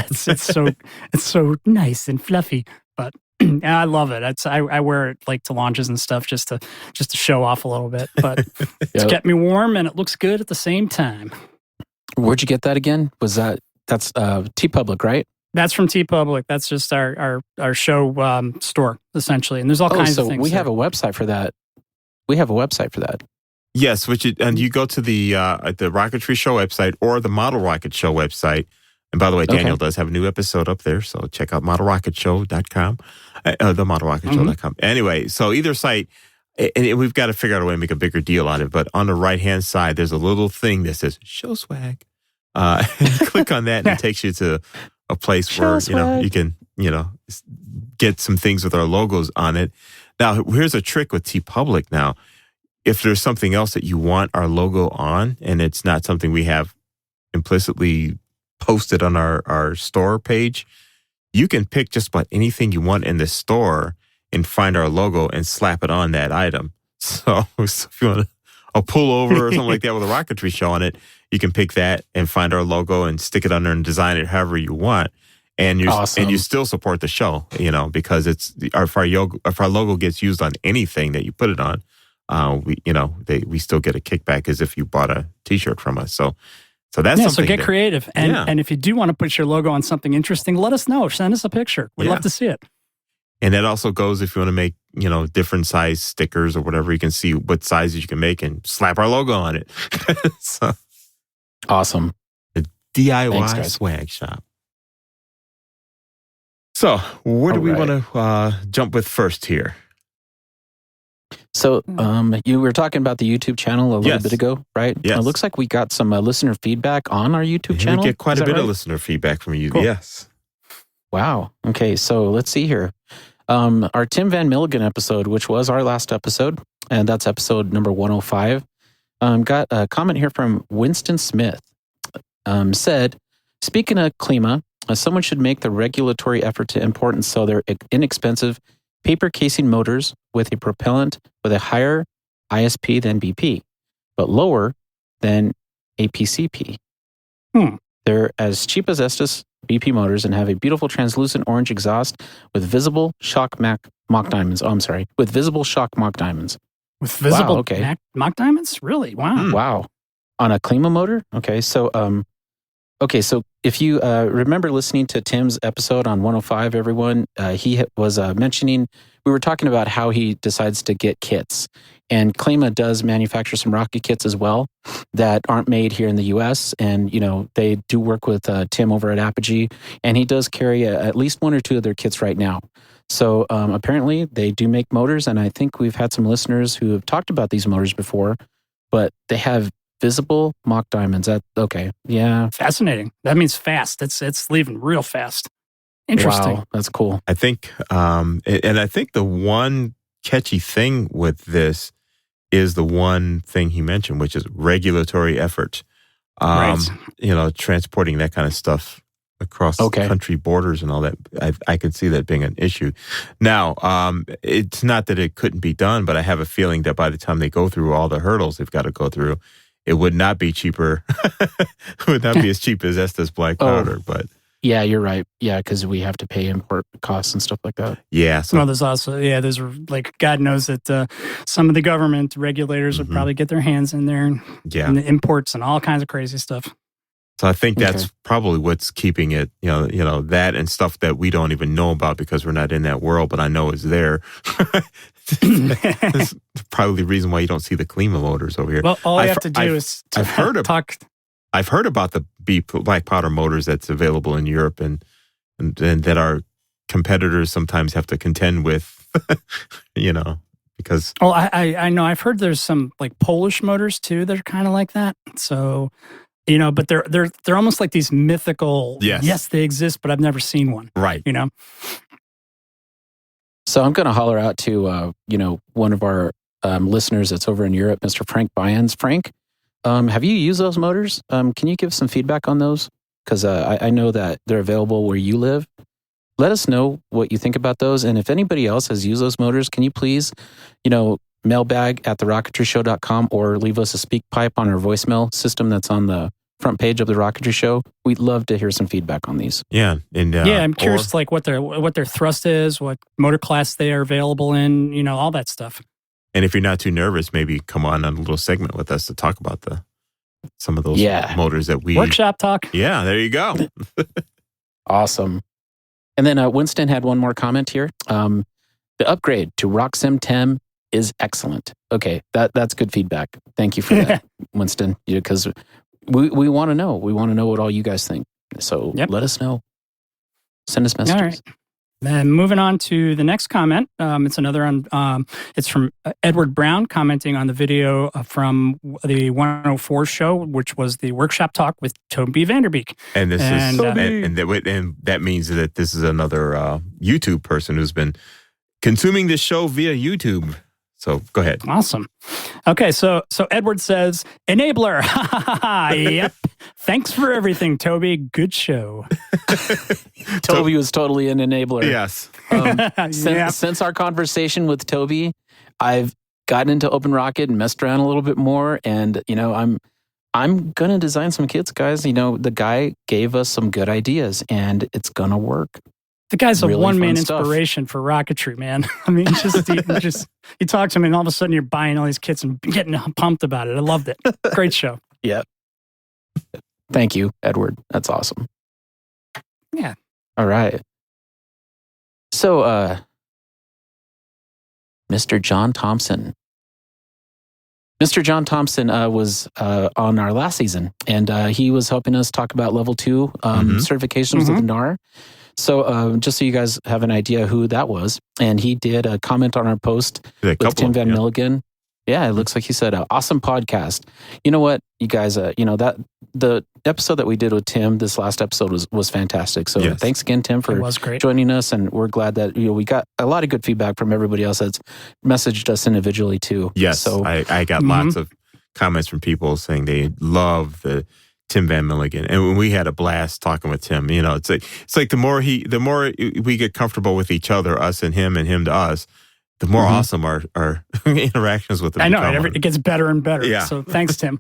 so nice and fluffy. But I love it. I wear it like to launches and stuff just to show off a little bit. But it's kept me warm and it looks good at the same time. Where'd you get that again? That's TeePublic, right? That's from TeePublic. That's just our show store, essentially. And there's all kinds of things. We have a website for that. Yes, and you go to the Rocketry Show website or the Model Rocket Show website. And by the way, Daniel does have a new episode up there, so check out ModelRocketShow.com, the ModelRocketShow.com. Anyway, so either site, and we've got to figure out a way to make a bigger deal on it, but on the right-hand side, there's a little thing that says Show Swag. And you click on that and it takes you to a place where you can get some things with our logos on it. Now, here's a trick with TeePublic. Now, if there's something else that you want our logo on, and it's not something we have implicitly posted on our store page, you can pick just about anything you want in the store and find our logo and slap it on that item. So if you want a pullover or something like that with a Rocketry Show on it, you can pick that and find our logo and stick it under and design it however you want. And you still support the show, because if our logo gets used on anything that you put it on, we still get a kickback as if you bought a T-shirt from us. So that's something. So get creative, and if you do want to put your logo on something interesting, let us know. Send us a picture. We'd love to see it. And that also goes if you want to make different size stickers or whatever. You can see what sizes you can make and slap our logo on it. So. Awesome. The DIY swag shop. So, where do we want to jump with first here? So, you were talking about the YouTube channel a little bit ago, right? Yes. It looks like we got some listener feedback on our YouTube channel. We get quite a bit of listener feedback from you. Cool. Yes. Wow. Okay, so let's see here. Our Tim Van Milligan episode, which was our last episode, and that's episode number 105, got a comment here from Winston Smith. Said, speaking of klima, someone should make the regulatory effort to import and sell their inexpensive paper casing motors with a propellant with a higher ISP than BP, but lower than APCP. They're as cheap as Estes BP motors and have a beautiful translucent orange exhaust with visible shock mock diamonds. Oh, I'm sorry. With visible shock mock diamonds. With visible mock diamonds? Really? Wow. Wow. On a klima motor? Okay, so so if you remember listening to Tim's episode on 105, everyone, he was mentioning, we were talking about how he decides to get kits. And Klima does manufacture some rocket kits as well that aren't made here in the U.S. And, they do work with Tim over at Apogee. And he does carry at least one or two of their kits right now. So apparently they do make motors. And I think we've had some listeners who have talked about these motors before, but they have visible mock diamonds. Okay. Yeah. Fascinating. That means fast. It's leaving real fast. Interesting. Wow, that's cool. I think, and I think the one catchy thing with this is the one thing he mentioned, which is regulatory effort. Right. Transporting that kind of stuff across country borders and all that. I could see that being an issue. Now, it's not that it couldn't be done, but I have a feeling that by the time they go through all the hurdles they've got to go through, it would not be cheaper. It would not be as cheap as Estes black powder, but Yeah, you're right. Yeah, because we have to pay import costs and stuff like that. Yeah. So Well, there's also, there's like, God knows that some of the government regulators would probably get their hands in there and the imports and all kinds of crazy stuff. So I think that's probably what's keeping it, that and stuff that we don't even know about because we're not in that world, but I know it's there. That's probably the reason why you don't see the Klima motors over here. Well, all you have to do is talk. I've heard about the black powder motors that's available in Europe and that our competitors sometimes have to contend with, because. Well, I know I've heard there's some like Polish motors too that are kind of like that. So. But they're almost like these mythical. Yes, they exist, but I've never seen one. Right. So I'm going to holler out to one of our listeners that's over in Europe, Mr. Frank Byans. Frank, have you used those motors? Can you give some feedback on those? Because I know that they're available where you live. Let us know what you think about those, and if anybody else has used those motors, can you please, mailbag at TheRocketryShow.com or leave us a speak pipe on our voicemail system that's on the front page of the Rocketry Show. We'd love to hear some feedback on these. Yeah, and I'm curious, like what their thrust is, what motor class they are available in, all that stuff. And if you're not too nervous, maybe come on a little segment with us to talk about some of those motors that we workshop talk. Yeah, there you go. Awesome. And then Winston had one more comment here. The upgrade to RockSim 10 is excellent. Okay, that's good feedback. Thank you for that, Winston. Because we want to know. We want to know what all you guys think. So let us know. Send us messages. All right. Then moving on to the next comment. It's another it's from Edward Brown commenting on the video from the 104 show, which was the workshop talk with Toby Vanderbeek. And this and that means that this is another YouTube person who's been consuming this show via YouTube. So go ahead. Awesome. Okay, so Edward says, enabler. Yep. Thanks for everything, Toby. Good show. Toby was totally an enabler. Yes. Since our conversation with Toby, I've gotten into OpenRocket and messed around a little bit more. And, I'm going to design some kits, guys. The guy gave us some good ideas and it's going to work. The guy's a really one-man inspiration for rocketry, man. I mean, you talk to him and all of a sudden you're buying all these kits and getting pumped about it. I loved it. Great show. Yeah. Thank you, Edward. That's awesome. Yeah. All right. So, Mr. John Thompson. Mr. John Thompson was on our last season, and he was helping us talk about level 2 certifications of the NAR. So just so you guys have an idea who that was, and he did a comment on our post with Tim Van Milligan. Yeah, it looks like he said, awesome podcast. You know what, you guys, that the episode that we did with Tim, this last episode was fantastic. So thanks again, Tim, for joining us. And we're glad that we got a lot of good feedback from everybody else that's messaged us individually too. Yes, so I got lots of comments from people saying they love the Tim Van Milligan, and when we had a blast talking with Tim, it's like the more we get comfortable with each other, us and him to us, the more awesome our interactions with him. I know it gets better and better. Yeah. So thanks, Tim.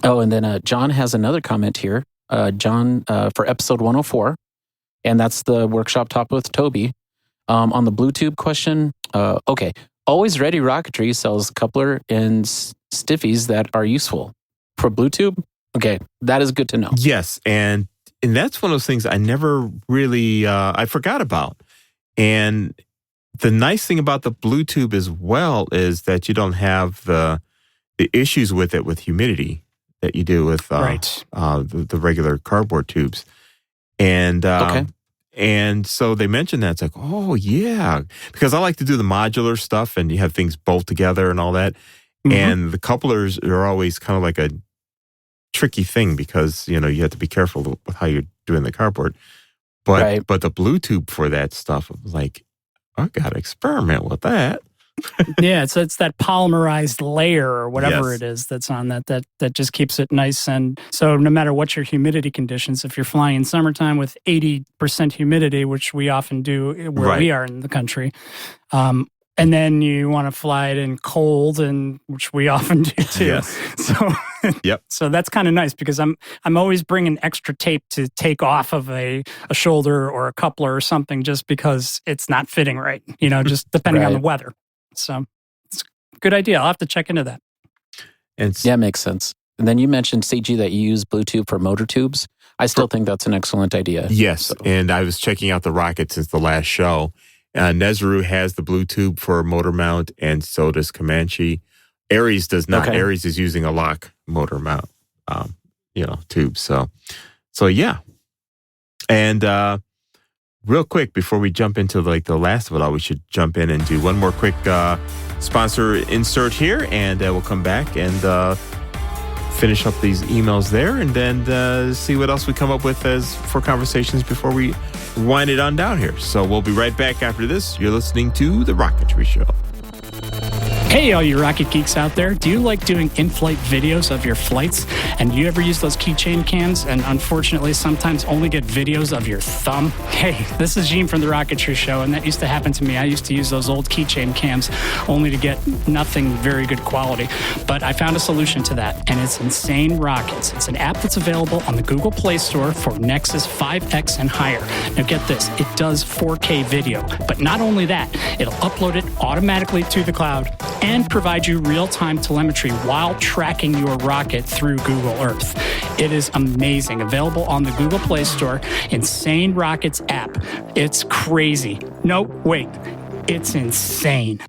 Oh, and then John has another comment here. John for episode 104, and that's the workshop talk with Toby on the Bluetooth question. Okay, Always Ready Rocketry sells coupler and stiffies that are useful. For Bluetooth? Okay, that is good to know. Yes, and that's one of those things I never really, I forgot about. And the nice thing about the Bluetooth as well is that you don't have the issues with it with humidity that you do with the regular cardboard tubes. And and so they mentioned that. It's like, oh, yeah. Because I like to do the modular stuff and you have things bolt together and all that. And the couplers are always kind of like a tricky thing because, you have to be careful with how you're doing the cardboard. But the Bluetooth for that stuff, like, I got to experiment with that. Yeah, it's that polymerized layer or whatever it is that's on that just keeps it nice. And so no matter what your humidity conditions, if you're flying in summertime with 80% humidity, which we often do where we are in the country, and then you want to fly it in cold, and which we often do too. Yes. So Yep. So that's kind of nice because I'm always bringing extra tape to take off of a shoulder or a coupler or something just because it's not fitting right, just depending on the weather. So it's a good idea. I'll have to check into that. Yeah, makes sense. And then you mentioned, CG, that you use Bluetooth for motor tubes. I still think that's an excellent idea. Yes, So. and I was checking out the Rocket since the last show. Nezru has the Bluetooth for motor mount, and so does Comanche. Aries does not. Okay. Aries is using a lock motor mount, tube. So yeah. And real quick, before we jump into the last of it all, we should jump in and do one more quick sponsor insert here, and we'll come back and finish up these emails there, and then see what else we come up with for conversations before we wind it on down here. So we'll be right back after this. You're listening to The Rocketry Show. Hey, all you rocket geeks out there. Do you like doing in-flight videos of your flights? And do you ever use those keychain cams and unfortunately sometimes only get videos of your thumb? Hey, this is Gheem from The Rocketry Show, and that used to happen to me. I used to use those old keychain cams only to get nothing very good quality. But I found a solution to that, and it's Insane Rockets. It's an app that's available on the Google Play Store for Nexus 5X and higher. Now get this, it does 4K video. But not only that, it'll upload it automatically to the cloud and provide you real-time telemetry while tracking your rocket through Google Earth. It is amazing. Available on the Google Play Store, Insane Rockets app. It's crazy. No, wait. It's insane.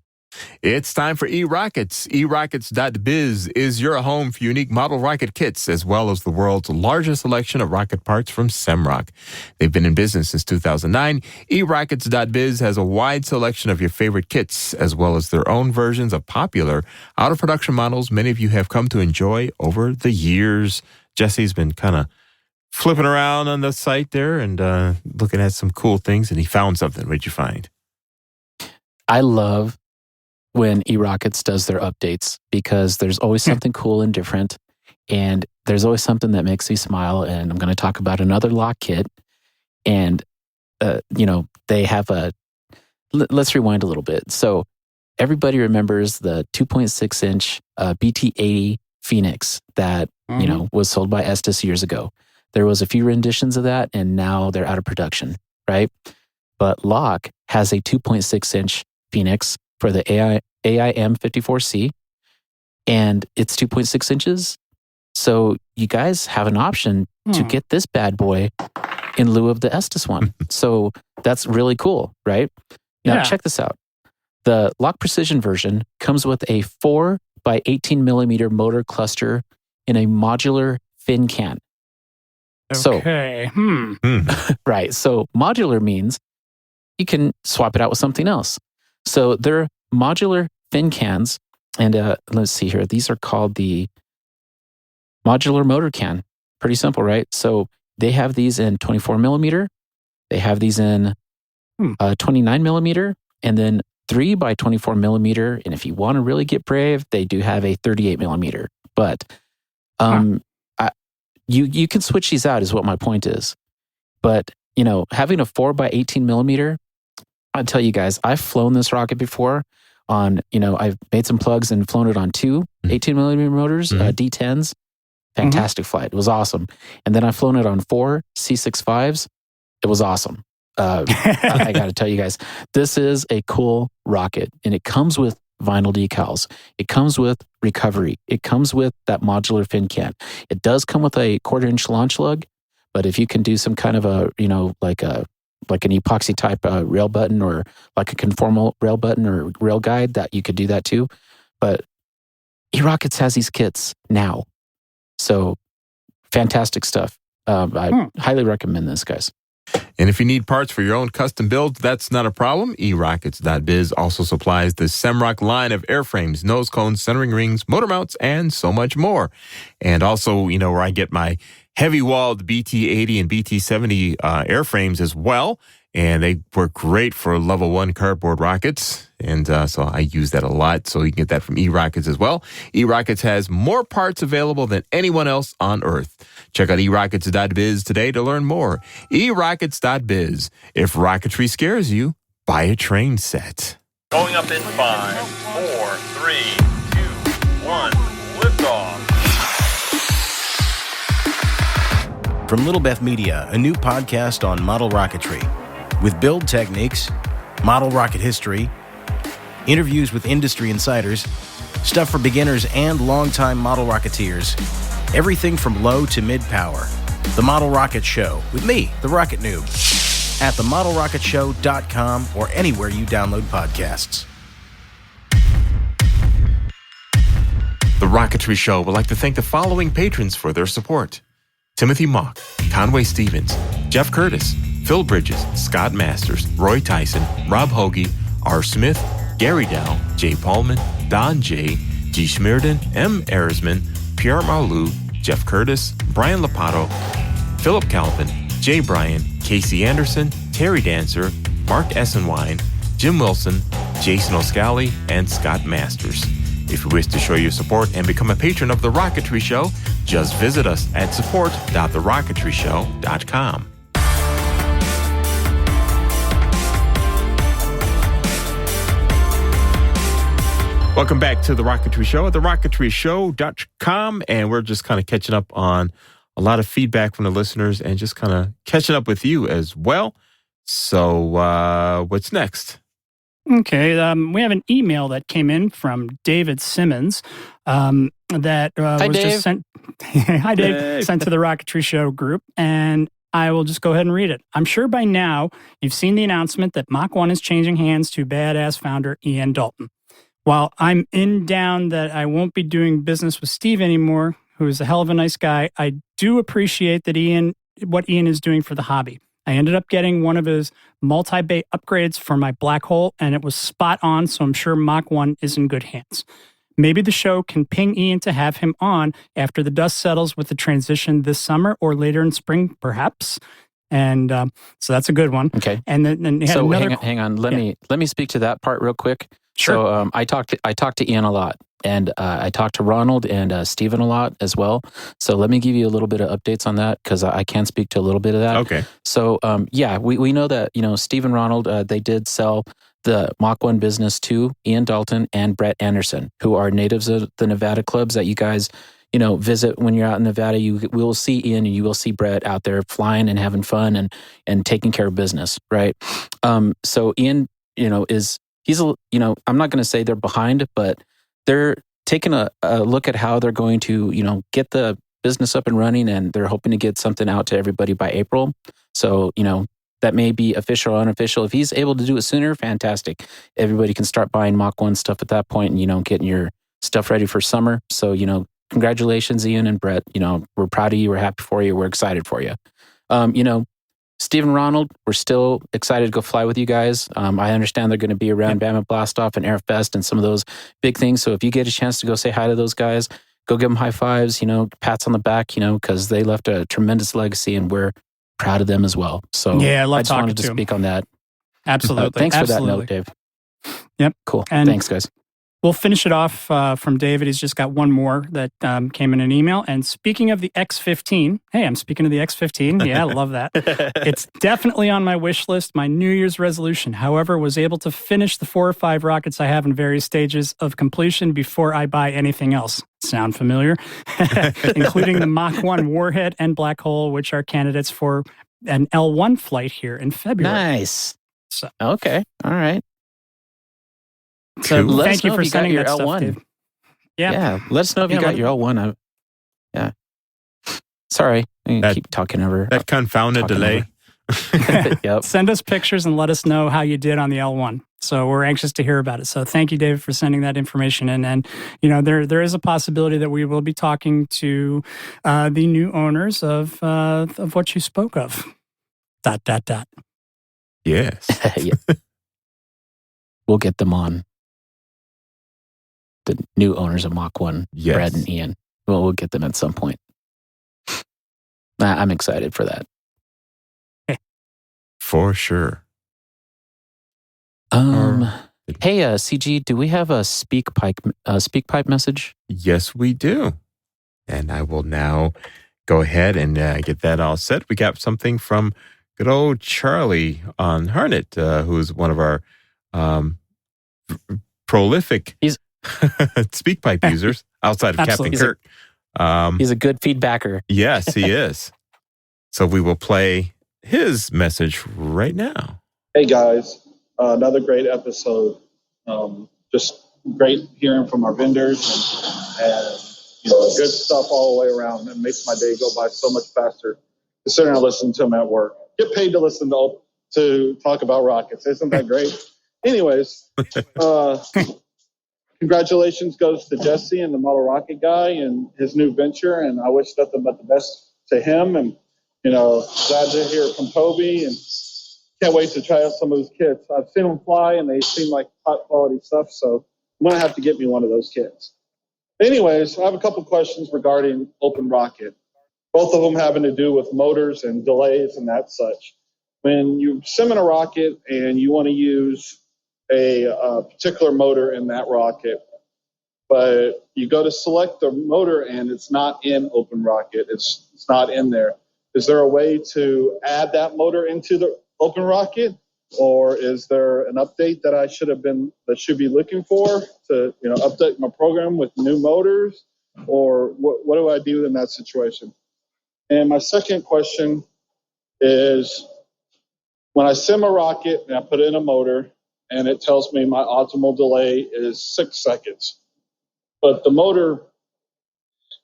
It's time for eRockets. eRockets.biz is your home for unique model rocket kits, as well as the world's largest selection of rocket parts from Semrock. They've been in business since 2009. eRockets.biz has a wide selection of your favorite kits, as well as their own versions of popular out-of-production models many of you have come to enjoy over the years. Jesse's been kind of flipping around on the site there and looking at some cool things, and he found something. What did you find? I love when eRockets does their updates because there's always something cool and different, and there's always something that makes me smile. And I'm going to talk about another lock kit, and they have let's rewind a little bit. So everybody remembers the 2.6-inch BT-80 Phoenix that was sold by Estes years ago. There was a few renditions of that, and now they're out of production, right? But Lock has a 2.6-inch Phoenix for the AIM-54C, and it's 2.6 inches. So you guys have an option to get this bad boy in lieu of the Estes one. So that's really cool, right? Now, check this out. The Lock Precision version comes with a 4 by 18 millimeter motor cluster in a modular fin can. Okay. Right. So modular means you can swap it out with something else. So they're modular fin cans, and let's see here. These are called the modular motor can. Pretty simple, right? So they have these in 24 millimeter. They have these in 29 millimeter, and then 3 by 24 millimeter. And if you want to really get brave, they do have a 38 millimeter. But you can switch these out is what my point is. But, having a 4 by 18 millimeter, I'll tell you guys, I've flown this rocket before on, I've made some plugs and flown it on 2 18 millimeter motors, D10s. Fantastic flight. It was awesome. And then I've flown it on 4 C65s. It was awesome. I got to tell you guys, this is a cool rocket, and it comes with vinyl decals. It comes with recovery. It comes with that modular fin can. It does come with a 1/4-inch launch lug, but if you can do some kind of a, like an epoxy type rail button or like a conformal rail button or rail guide, that you could do that too. But eRockets has these kits now. So fantastic stuff. I highly recommend this, guys. And if you need parts for your own custom builds, that's not a problem. eRockets.biz also supplies the Semrock line of airframes, nose cones, centering rings, motor mounts, and so much more. And also, where I get my heavy-walled BT-80 and BT-70 airframes as well. And they work great for level 1 cardboard rockets. And so I use that a lot. So you can get that from eRockets as well. eRockets has more parts available than anyone else on Earth. Check out eRockets.biz today to learn more. eRockets.biz. If rocketry scares you, buy a train set. Going up in 5, 4, 3, 2, 1, liftoff. From Little Beth Media, a new podcast on model rocketry, with build techniques, model rocket history, interviews with industry insiders, stuff for beginners and longtime model rocketeers, everything from low to mid-power. The Model Rocket Show, with me, the Rocket Noob, at TheRocketryShow.com or anywhere you download podcasts. The Rocketry Show would like to thank the following patrons for their support: Timothy Mock, Conway Stevens, Jeff Curtis, Phil Bridges, Scott Masters, Roy Tyson, Rob Hoagie, R. Smith, Gary Dow, Jay Paulman, Don J., G. Schmierden, M. Erisman, Pierre Marlou, Jeff Curtis, Brian Lapato, Philip Calvin, Jay Bryan, Casey Anderson, Terry Dancer, Mark Essenwine, Jim Wilson, Jason O'Scally, and Scott Masters. If you wish to show your support and become a patron of The Rocketry Show, just visit us at support.TheRocketryShow.com. Welcome back to The Rocketry Show at TheRocketryShow.com, and we're just kind of catching up on a lot of feedback from the listeners and just kind of catching up with you as well. So what's next? Okay, we have an email that came in from David Simmons that was Dave. just sent. Hi, Dave. Sent to the Rocketry Show group, and I will just go ahead and read it. I'm sure by now you've seen the announcement that Mach 1 is changing hands to badass founder Ian Dalton. While I'm down that I won't be doing business with Steve anymore, who is a hell of a nice guy, I do appreciate that what Ian is doing for the hobby. I ended up getting one of his multi-bay upgrades for my black hole, and it was spot on, so I'm sure Mach 1 is in good hands. Maybe the show can ping Ian to have him on after the dust settles with the transition this summer or later in spring, perhaps. And so that's a good one. Okay. And then So another, hang on. Let me speak to that part real quick. Sure. So I talked to Ian a lot, and I talked to Ronald and Stephen a lot as well. So let me give you a little bit of updates on that because I can speak to a little bit of that. Okay. So we know that Steve and Ronald they did sell the Mach 1 business to Ian Dalton and Brett Anderson, who are natives of the Nevada clubs that you guys visit when you're out in Nevada. You will see Ian and you will see Brett out there flying and having fun and taking care of business, right? So Ian, he's I'm not going to say they're behind, but they're taking a look at how they're going to, get the business up and running, and they're hoping to get something out to everybody by April. So, that may be official or unofficial. If he's able to do it sooner, fantastic. Everybody can start buying Mach 1 stuff at that point and, getting your stuff ready for summer. So, congratulations, Ian and Brett. We're proud of you. We're happy for you. We're excited for you. Steve and Ronald, we're still excited to go fly with you guys. I understand they're going to be around Bama Blastoff and Airfest and some of those big things. So if you get a chance to go say hi to those guys, go give them high fives, pats on the back, because they left a tremendous legacy and we're proud of them as well. So yeah, I love just talking wanted to to 'em. speak on that. Absolutely. Thanks Absolutely. for that note, Dave. Yep. Cool. And Thanks, guys. we'll finish it off from David. He's just got one more that came in an email. And speaking of the X15, hey, I'm speaking of the X15. Yeah, I love that. It's definitely on my wish list, my New Year's resolution. However, was able to finish the 4 or 5 rockets I have in various stages of completion before I buy anything else. Sound familiar? Including the Mach 1 Warhead and Black Hole, which are candidates for an L1 flight here in February. Nice. So, Okay. All right. so Let thank us you know for if you got sending your that stuff, L1. Dave. Yeah. Let us know if you got your L1. Yeah. Sorry. I keep talking over. That confounded Talking delay. Yep. Send us pictures and let us know how you did on the L1. So we're anxious to hear about it. So thank you, David, for sending that information in. And, there is a possibility that we will be talking to the new owners of what you spoke of. ... Yes. Yeah. We'll get them on. The new owners of Mach 1, Yes. Brad and Ian. We'll get them at some point. I'm excited for that. For sure. Hey, CG, do we have a speak pipe message? Yes, we do. And I will now go ahead and get that all set. We got something from good old Charlie on Harnett, who's one of our prolific speak pipe users outside of Absolutely. Captain Kirk. He's a good feedbacker. Yes, he is. So we will play his message right now. Hey guys, another great episode. Just great hearing from our vendors and good stuff all the way around. It makes my day go by so much faster considering I listen to them at work. Get paid to listen to talk about rockets. Isn't that great? Anyways, congratulations goes to Jesse and the Model Rocket guy and his new venture, and I wish nothing but the best to him. And glad to hear from Toby, and can't wait to try out some of those kits. I've seen them fly, and they seem like top quality stuff, so I'm going to have to get me one of those kits. Anyways, I have a couple questions regarding Open Rocket, both of them having to do with motors and delays and that such. When you sim in a rocket and you want to use a particular motor in that rocket, but you go to select the motor and it's not in Open Rocket, it's not in there. Is there a way to add that motor into the Open Rocket, or is there an update that I should be looking for to update my program with new motors, or what do I do in that situation? And my second question is, when I sim a rocket and I put in a motor and it tells me my optimal delay is 6 seconds, but the motor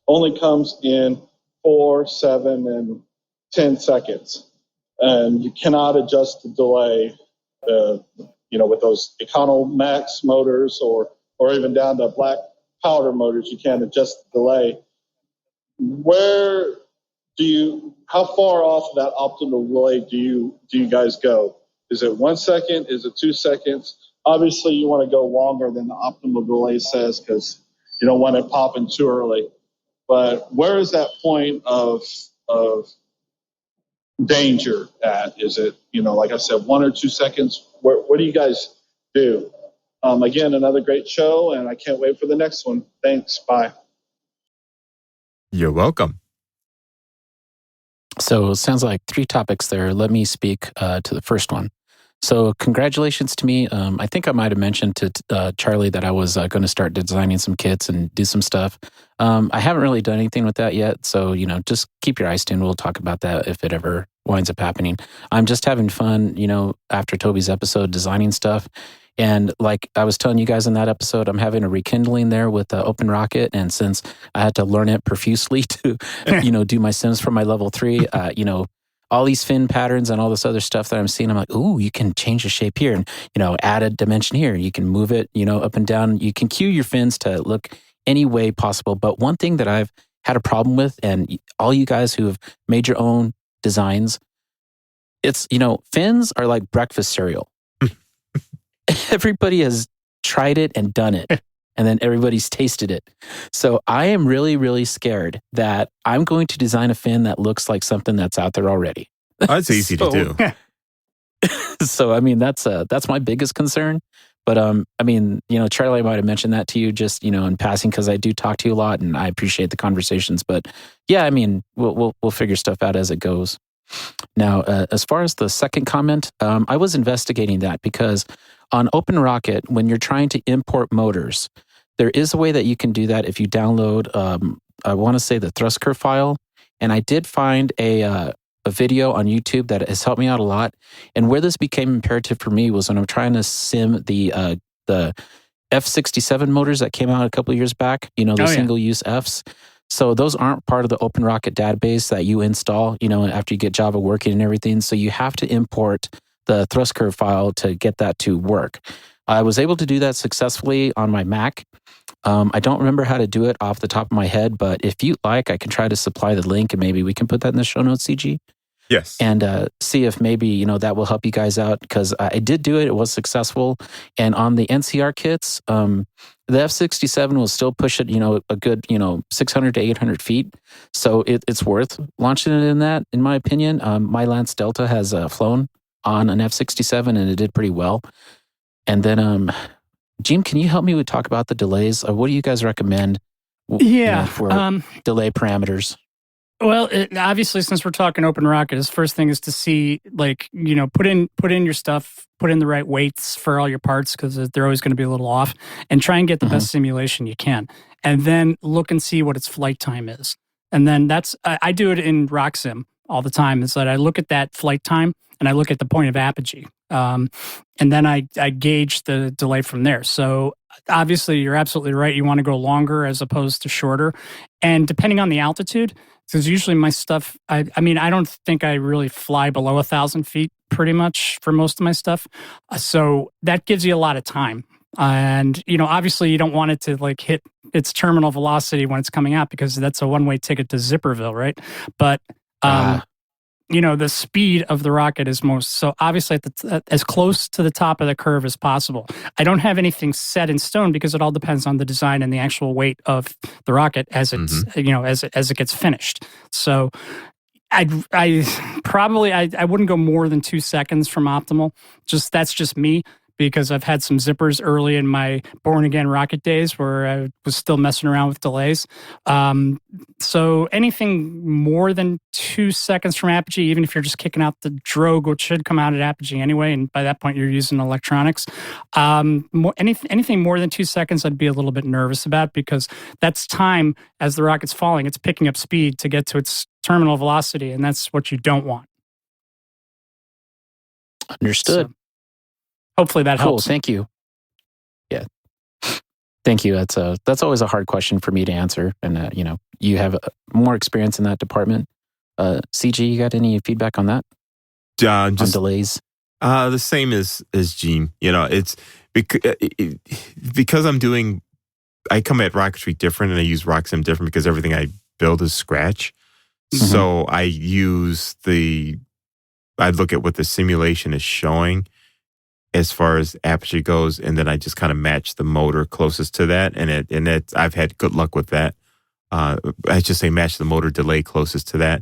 only comes in 4, 7, and 10 seconds. And you cannot adjust the delay, with those Economax motors or even down to black powder motors. You can't adjust the delay. How far off of that optimal delay do you guys go? Is it 1 second? Is it 2 seconds? Obviously, you want to go longer than the optimal delay says because you don't want it popping too early. But where is that point of danger at? Is it, like I said, 1 or 2 seconds? What do you guys do? Again, another great show, and I can't wait for the next one. Thanks. Bye. You're welcome. So it sounds like 3 topics there. Let me speak to the first one. So congratulations to me. I think I might have mentioned to Charlie that I was going to start designing some kits and do some stuff. I haven't really done anything with that yet. So, just keep your eyes tuned. We'll talk about that if it ever winds up happening. I'm just having fun, after Toby's episode, designing stuff. And like I was telling you guys in that episode, I'm having a rekindling there with Open Rocket. And since I had to learn it profusely to, do my sims for my level 3, all these fin patterns and all this other stuff that I'm seeing, I'm like, ooh, you can change the shape here and, add a dimension here. You can move it, up and down. You can cue your fins to look any way possible. But one thing that I've had a problem with, and all you guys who have made your own designs, it's, fins are like breakfast cereal. Everybody has tried it and done it, and then everybody's tasted it. So I am really, really scared that I'm going to design a fin that looks like something that's out there already. That's easy to do. So, that's my biggest concern. But, Charlie might have mentioned that to you just, in passing, because I do talk to you a lot and I appreciate the conversations. But yeah, we'll figure stuff out as it goes. Now, as far as the second comment, I was investigating that because on Open Rocket, when you're trying to import motors, there is a way that you can do that if you download, I want to say the thrust curve file. And I did find a video on YouTube that has helped me out a lot. And where this became imperative for me was when I'm trying to sim the F67 motors that came out a couple of years back, single-use Fs. So those aren't part of the Open Rocket database that you install, after you get Java working and everything. So you have to import the thrust curve file to get that to work. I was able to do that successfully on my Mac. I don't remember how to do it off the top of my head, but if you like, I can try to supply the link and maybe we can put that in the show notes, CG. Yes. And see if maybe, that will help you guys out, because I did do it. It was successful. And on the NCR kits, the F67 will still push it, a good, 600 to 800 feet. So it's worth launching it in that, in my opinion. My Lance Delta has flown on an F67 and it did pretty well. And then, Gheem, can you help me talk about the delays? What do you guys recommend for delay parameters? Well, obviously, since we're talking Open Rocket, his first thing is to see, put in your stuff, put in the right weights for all your parts, because they're always going to be a little off, and try and get the best simulation you can. And then look and see what its flight time is. And then I do it in RockSim. all the time is that I look at that flight time and I look at the point of apogee. And then I gauge the delay from there. So obviously, you're absolutely right. You want to go longer as opposed to shorter. And depending on the altitude, because usually my stuff, I mean, I don't think I really fly below 1,000 feet pretty much for most of my stuff. So that gives you a lot of time. And, obviously you don't want it to like hit its terminal velocity when it's coming out because that's a one-way ticket to Zipperville, right? But, the speed of the rocket is most, so obviously as close to the top of the curve as possible. I don't have anything set in stone because it all depends on the design and the actual weight of the rocket as it's, as it gets finished. So I wouldn't go more than 2 seconds from optimal. That's just me. Because I've had some zippers early in my born again rocket days where I was still messing around with delays. So anything more than 2 seconds from apogee, even if you're just kicking out the drogue, which should come out at apogee anyway, and by that point you're using electronics. Anything more than 2 seconds, I'd be a little bit nervous about because that's time as the rocket's falling. It's picking up speed to get to its terminal velocity, and that's what you don't want. Understood. So, hopefully that helps. Cool, thank you. Yeah, thank you. That's always a hard question for me to answer, and you have more experience in that department. CG, you got any feedback on that? Just on delays. The same as Gheem. It's because I come at rocketry different, and I use RockSim different because everything I build is scratch. Mm-hmm. So I look at what the simulation is showing as far as apogee goes, and then I just kind of match the motor closest to that, and I've had good luck with that. I just say match the motor delay closest to that.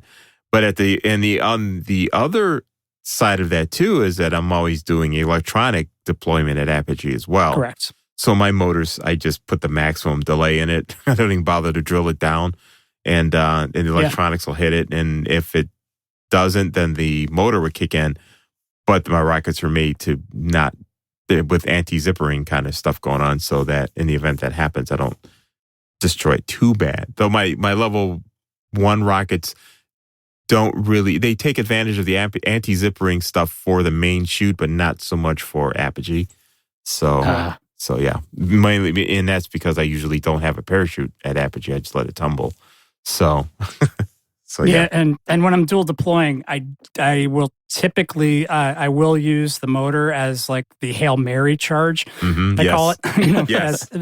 But on the other side of that too is that I'm always doing electronic deployment at apogee as well. Correct. So my motors, I just put the maximum delay in it. I don't even bother to drill it down, and the electronics will hit it. And if it doesn't, then the motor would kick in. But my rockets are made to not, with anti-zippering kind of stuff going on, so that in the event that happens, I don't destroy it too bad. Though my level 1 rockets don't really, they take advantage of the anti-zippering stuff for the main chute, but not so much for apogee. So yeah, mainly, and that's because I usually don't have a parachute at apogee. I just let it tumble. So... So, yeah, and when I'm dual deploying, I will typically I will use the motor as like the Hail Mary charge. I call it,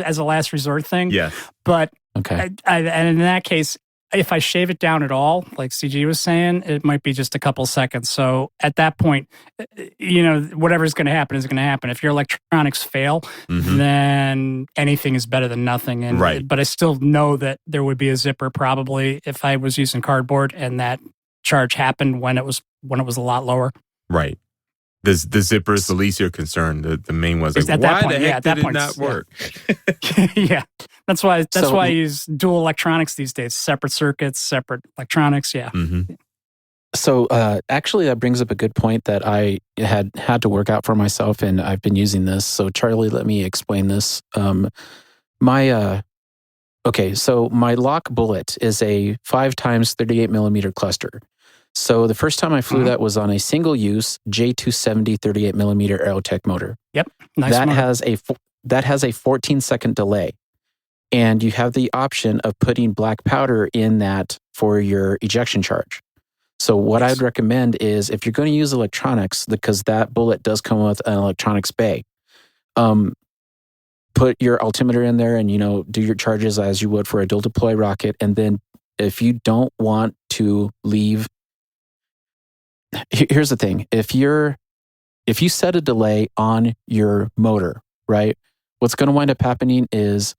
as a last resort thing. Yes, but okay. And in that case, if I shave it down at all, like CG was saying, it might be just a couple seconds. So at that point, whatever's going to happen is going to happen. If your electronics fail, then anything is better than nothing. And right. But I still know that there would be a zipper probably if I was using cardboard and that charge happened when it was a lot lower. Right. The zipper is the least you're concerned. The main was like, why the heck did it not work? Yeah. That's why I use dual electronics these days. Separate circuits, separate electronics. Yeah. Mm-hmm. So actually, that brings up a good point that I had to work out for myself, and I've been using this. So Charlie, let me explain this. My lock bullet is a 5x 38 millimeter cluster. So the first time I flew that was on a single-use J270 38 millimeter Aerotech motor. Yep, nice motor. That has a 14-second delay. And you have the option of putting black powder in that for your ejection charge. So what I'd recommend is if you're going to use electronics, because that bullet does come with an electronics bay, put your altimeter in there and, do your charges as you would for a dual deploy rocket. And then if you don't want to leave, here's the thing. If you set a delay on your motor, right, what's going to wind up happening is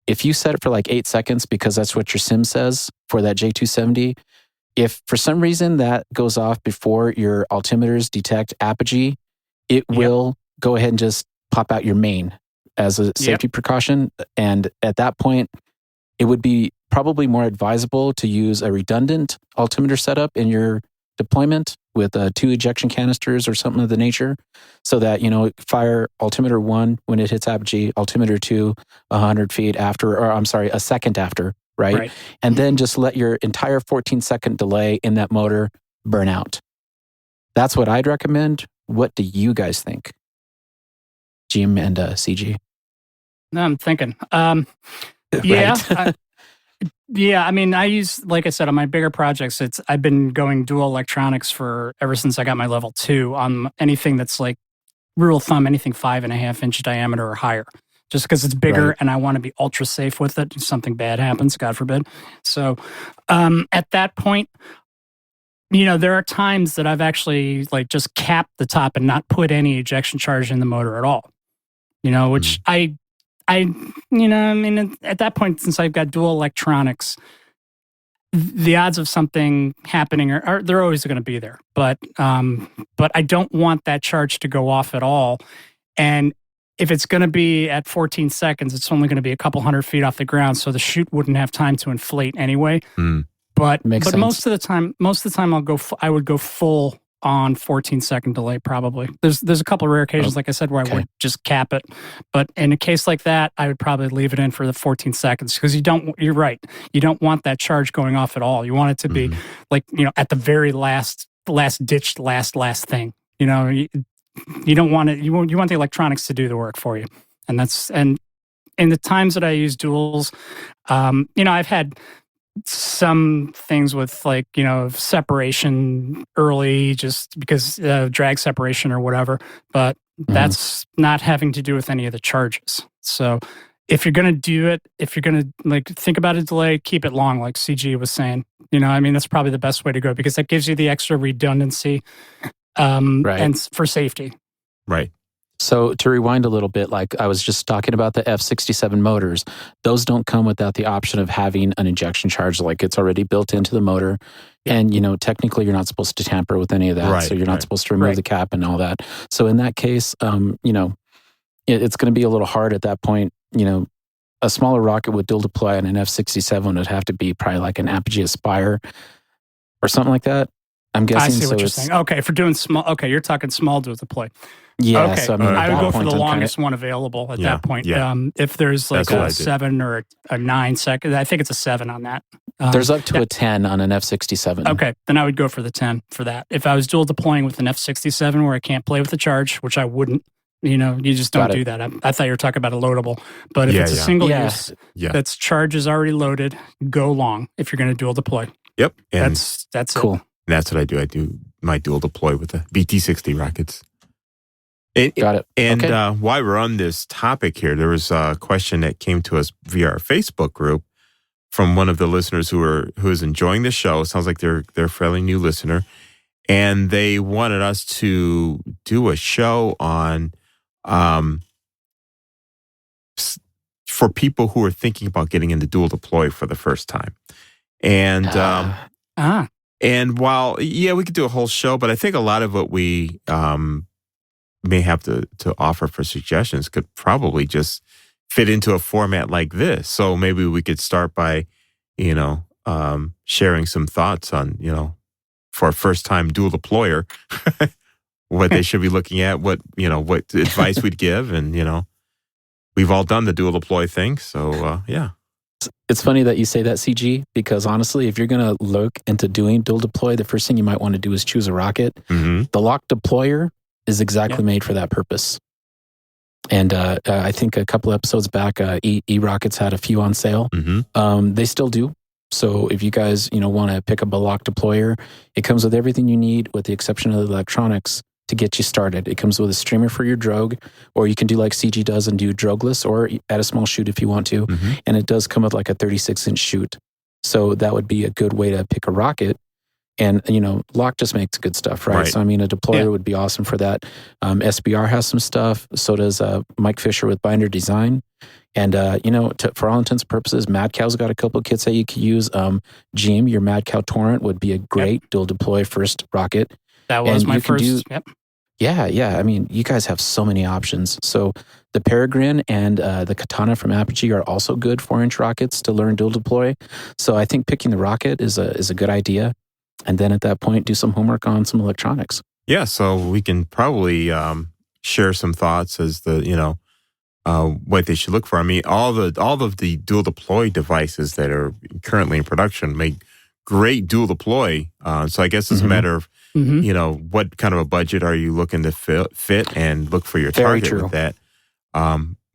if you set it for like 8 seconds, because that's what your sim says for that J270, if for some reason that goes off before your altimeters detect apogee, it will go ahead and just pop out your main as a safety precaution. And at that point, it would be probably more advisable to use a redundant altimeter setup in your deployment with 2 ejection canisters or something of the nature, so that, fire altimeter 1 when it hits apogee, altimeter 2 100 feet after, or a second after, right? And then just let your entire 14-second delay in that motor burn out. That's what I'd recommend. What do you guys think? Gheem and CG. No, I'm thinking. Right. Yeah, I mean, I use, like I said, on my bigger projects, I've been going dual electronics ever since I got my level 2 on anything that's like, rule of thumb, anything 5.5-inch diameter or higher, just because it's bigger Right. and I want to be ultra safe with it. If something bad happens, God forbid. So at that point, there are times that I've actually like just capped the top and not put any ejection charge in the motor at all. Which I mean, at that point, since I've got dual electronics, the odds of something happening are they're always going to be there. But I don't want that charge to go off at all. And if it's going to be at 14 seconds, it's only going to be a couple 100 feet off the ground, so the chute wouldn't have time to inflate anyway. But Makes sense. most of the time, I would go full on 14-second delay. Probably there's a couple of rare occasions, like I said, where I would just cap it. But in a case like that, I would probably leave it in for the 14 seconds because you're right. You don't want that charge going off at all. You want it to be like, at the very last ditch, last thing. You don't want it. You want the electronics to do the work for you. And in the times that I use duals, I've had some things with like, separation early just because drag separation or whatever, but that's not having to do with any of the charges. So if you're going to do it, if you're going to like think about a delay, keep it long, like CG was saying. That's probably the best way to go because that gives you the extra redundancy and for safety. Right. So to rewind a little bit, like I was just talking about the F67 motors, those don't come without the option of having an injection charge, like it's already built into the motor. And, technically you're not supposed to tamper with any of that. So you're not supposed to remove the cap and all that. So in that case, it's going to be a little hard at that point. A smaller rocket with dual deploy on an F67 would have to be probably like an Apogee Aspire or something like that. I'm guessing. I see what you're saying. Okay, for doing small, you're talking small dual deploy. Yeah, okay. So I would go for the longest one available at that point. Yeah. If there's like a 7 or a 9 second, I think it's a 7 on that. There's up to a 10 on an F67. Okay, then I would go for the 10 for that. If I was dual deploying with an F67 where I can't play with the charge, which I wouldn't, you just don't do that. I thought you were talking about a loadable. But if it's a single use that's charge is already loaded, go long if you're going to dual deploy. Yep. And that's cool. It. That's what I do. I do my dual deploy with the BT-60 rockets. Got it. And while we're on this topic here, there was a question that came to us via our Facebook group from one of the listeners who is enjoying the show. Sounds like they're a fairly new listener, and they wanted us to do a show on for people who are thinking about getting into dual deploy for the first time. And and while we could do a whole show, but I think a lot of what we may have to offer for suggestions could probably just fit into a format like this. So maybe we could start by, sharing some thoughts on, for a first-time dual deployer, what they should be looking at, what advice we'd give. And, we've all done the dual deploy thing. So, It's funny that you say that, CG, because honestly, if you're going to look into doing dual deploy, the first thing you might want to do is choose a rocket. The lock deployer is exactly made for that purpose. And I think a couple episodes back, E-Rockets had a few on sale. They still do. So if you guys, want to pick up a lock deployer, it comes with everything you need with the exception of the electronics to get you started. It comes with a streamer for your drogue, or you can do like CG does and do drogeless, or add a small chute if you want to. And it does come with like a 36-inch chute. So that would be a good way to pick a rocket. And, Lock just makes good stuff, right? So, a deployer would be awesome for that. SBR has some stuff. So does Mike Fisher with Binder Design. And, for all intents and purposes, Mad Cow's got a couple of kits that you can use. Gheem, your Mad Cow Torrent would be a great dual deploy first rocket. That was my first. Yeah. You guys have so many options. So the Peregrine and the Katana from Apogee are also good 4-inch rockets to learn dual deploy. So I think picking the rocket is a good idea. And then at that point, do some homework on some electronics. Yeah, so we can probably share some thoughts as what they should look for. All of the dual deploy devices that are currently in production make great dual deploy. So I guess it's a matter of, what kind of a budget are you looking to fit and look for your Very target true. with that.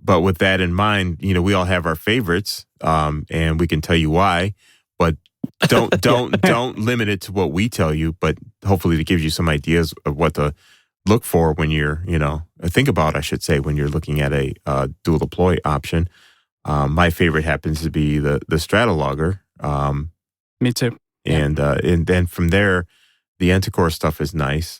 But with that in mind, we all have our favorites, and we can tell you why. But don't limit it to what we tell you. But hopefully, it gives you some ideas of what to look for when you're, think about, I should say, when you're looking at a dual deploy option. My favorite happens to be the Stratologger. Me too. And then from there, the Enticore stuff is nice.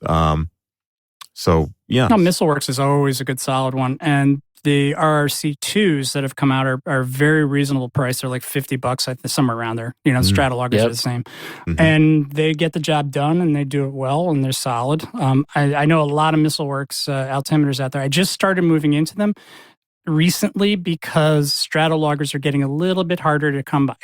So yeah, No, MissileWorks is always a good solid one, and the RRC2s that have come out are very reasonable price. They're like $50, I think, somewhere around there. Stratologgers are the same, and they get the job done, and they do it well, and they're solid. I know a lot of MissileWorks altimeters out there. I just started moving into them recently because Stratologgers are getting a little bit harder to come by.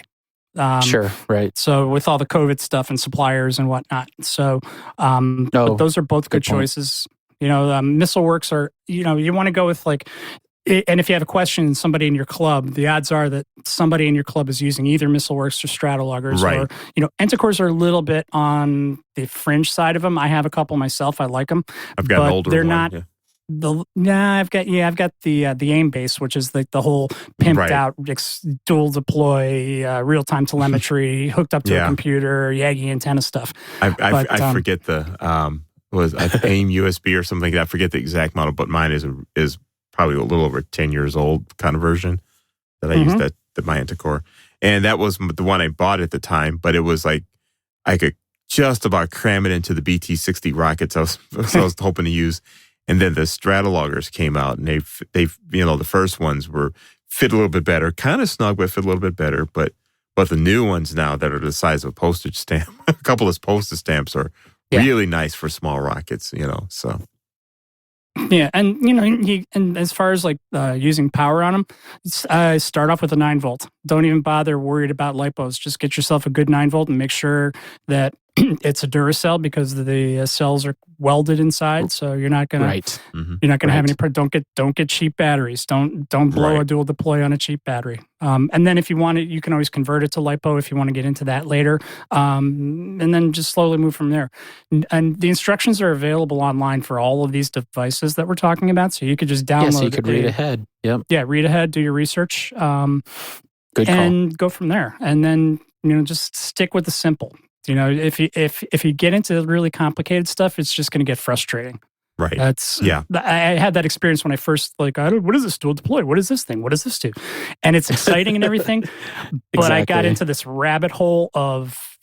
Sure, right. So with all the COVID stuff and suppliers and whatnot. So but those are both good choices. MissileWorks are, you want to go with and if you have a question, somebody in your club, the odds are that somebody in your club is using either MissileWorks or Stratologgers. Right. Or, Enticores are a little bit on the fringe side of them. I have a couple myself. I like them. I've got an older they're one. not. Yeah. I've got the aim base, which is the whole pimped out dual deploy, real time telemetry hooked up to a computer, Yagi antenna stuff. I forget the AIM USB or something like that. I forget the exact model, but mine is probably a little over 10 years old kind of version that I used my Enticore, and that was the one I bought at the time. But it was like I could just about cram it into the BT-60 rockets I was hoping to use. And then the Stratologgers came out, and they've the first ones were fit a little bit better, kind of snug, but fit a little bit better. But the new ones now that are the size of a postage stamp, a couple of postage stamps are really nice for small rockets. So. Yeah, and and as far as using power on them, start off with a 9-volt. Don't even bother worried about lipos. Just get yourself a good 9-volt and make sure that it's a Duracell, because the cells are welded inside, so you're not gonna you're not gonna have any. Don't get cheap batteries. Don't blow a dual deploy on a cheap battery. And then if you want it, you can always convert it to lipo if you want to get into that later. And then just slowly move from there. And the instructions are available online for all of these devices that we're talking about, so you could just download. So you could read ahead. Yep. Yeah, read ahead, do your research, good call. And go from there. And then just stick with the simple. If you get into really complicated stuff, it's just going to get frustrating. Right. I had that experience when I first what is this dual deploy? What is this thing? What does this do? And it's exciting and everything, but I got into this rabbit hole of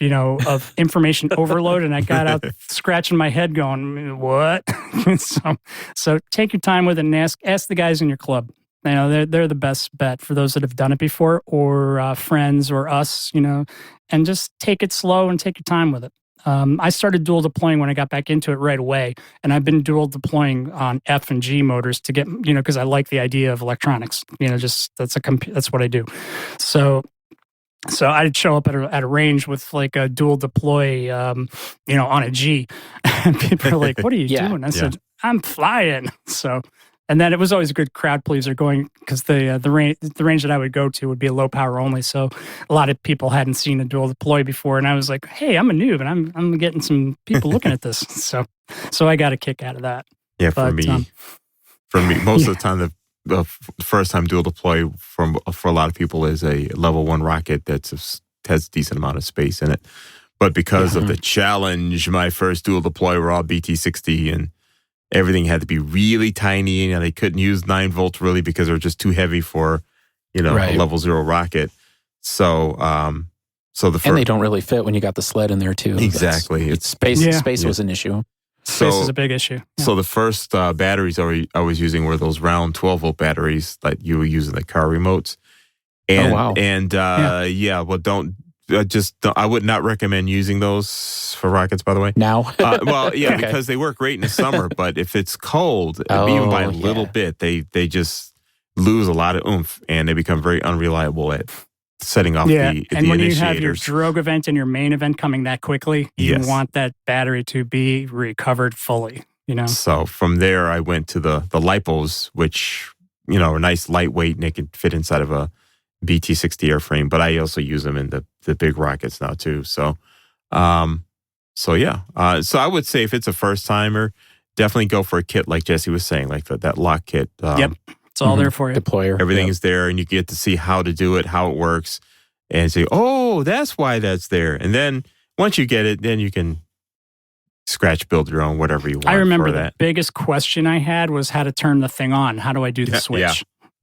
information overload, and I got out scratching my head going, what? so take your time with it and ask the guys in your club. They're the best bet for those that have done it before, or friends or us, and just take it slow and take your time with it. I started dual deploying when I got back into it right away, and I've been dual deploying on F and G motors to get, because I like the idea of electronics. That's what I do. So I'd show up at a range with a dual deploy, on a G, and people are like, "What are you doing?" I said, "I'm flying." And then it was always a good crowd pleaser going, because the range that I would go to would be a low power only. So a lot of people hadn't seen a dual deploy before, and I was like, "Hey, I'm a noob, and I'm getting some people looking at this." So I got a kick out of that. Yeah, for me, most of the time, the first time dual deploy for a lot of people is a level 1 rocket that has a decent amount of space in it. But because of the challenge, my first dual deploy were all BT-60, and everything had to be really tiny, and they couldn't use 9 volts really because they were just too heavy for, a level 0 rocket. So, and they don't really fit when you got the sled in there too. Exactly. Space was an issue. Space is a big issue. Yeah. So the first batteries I was using were those round 12-volt batteries that you were using the car remotes. And, I would not recommend using those for rockets, by the way. Now? Because they work great in the summer, but if it's cold, even by a little bit, they just lose a lot of oomph, and they become very unreliable at setting off the initiators. And when you have your drogue event and your main event coming that quickly, you want that battery to be recovered fully, So from there, I went to the lipos, which, are nice, lightweight, and they can fit inside of a BT-60 airframe, but I also use them in the big rockets now too. So So yeah. So I would say if it's a first timer, definitely go for a kit like Jesse was saying, like that lock kit. Yep. It's all there for you. Deployer. Everything Yep. is there, and you get to see how to do it, how it works, and say, oh, that's why that's there. And then once you get it, then you can scratch build your own, whatever you want. I remember for the that. biggest question I had was how to turn the thing on. How do I do the switch? Yeah.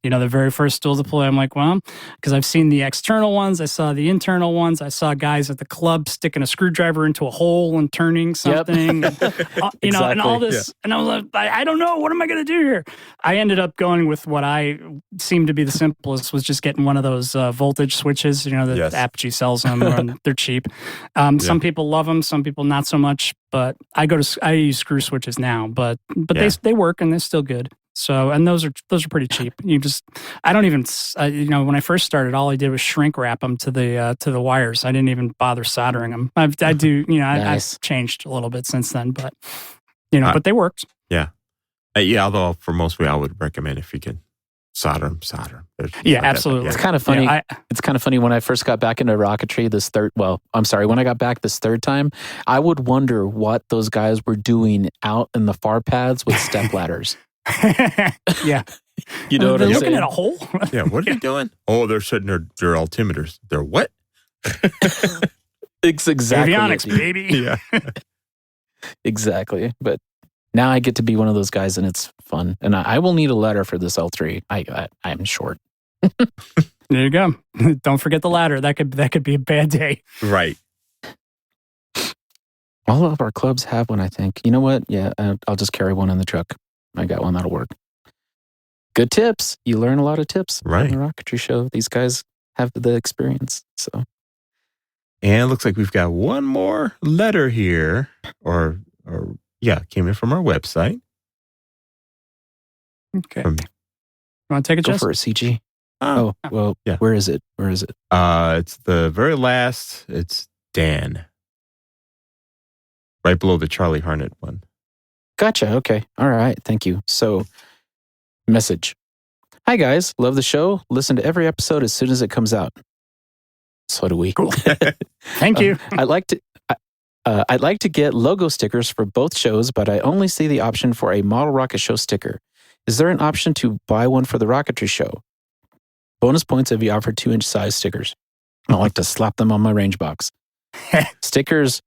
The very first dual deploy, I'm like, well, because I've seen the external ones, I saw the internal ones, I saw guys at the club sticking a screwdriver into a hole and turning something, and all this. And I was like, I don't know, what am I going to do here? I ended up going with what I seemed to be the simplest, was just getting one of those voltage switches, that Apogee sells them, and they're cheap. Some people love them, some people not so much, but I use screw switches now, but they work and they're still good. So, and those are pretty cheap. I don't even, when I first started, all I did was shrink wrap them to the wires. I didn't even bother soldering them. I've changed a little bit since then, but but they worked. Yeah. Although for most people, I would recommend if you can solder them. Yeah, absolutely. It's kind of funny. It's kind of funny when I first got back into rocketry when I got back this third time, I would wonder what those guys were doing out in the far paths with step ladders. Yeah. You know what they're I'm looking saying? at a hole. Yeah, what are they doing? Oh, they're setting their altimeters. They're what? It's exactly avionics, it, baby. Yeah. Exactly. But now I get to be one of those guys, and it's fun. And I will need a ladder for this L3. I'm short. There you go. Don't forget the ladder. That could be a bad day. Right. All of our clubs have one, I think. You know what? Yeah, I'll just carry one in the truck. I got one that'll work. Good tips. You learn a lot of tips right. on the Rocketry Show. These guys have the experience. So, and it looks like we've got one more letter here, came in from our website. Okay. You want to take it, Go Jess? for it, CG. Oh, well, yeah. Where is it? It's the very last. It's Dan. Right below the Charlie Harnett one. Gotcha. Okay. All right. Thank you. So, message. Hi, guys. Love the show. Listen to every episode as soon as it comes out. So do we. Cool. Thank you. I'd like to get logo stickers for both shows, but I only see the option for a Model Rocket Show sticker. Is there an option to buy one for the Rocketry Show? Bonus points if you offer 2-inch size stickers. I like to slap them on my range box. Stickers,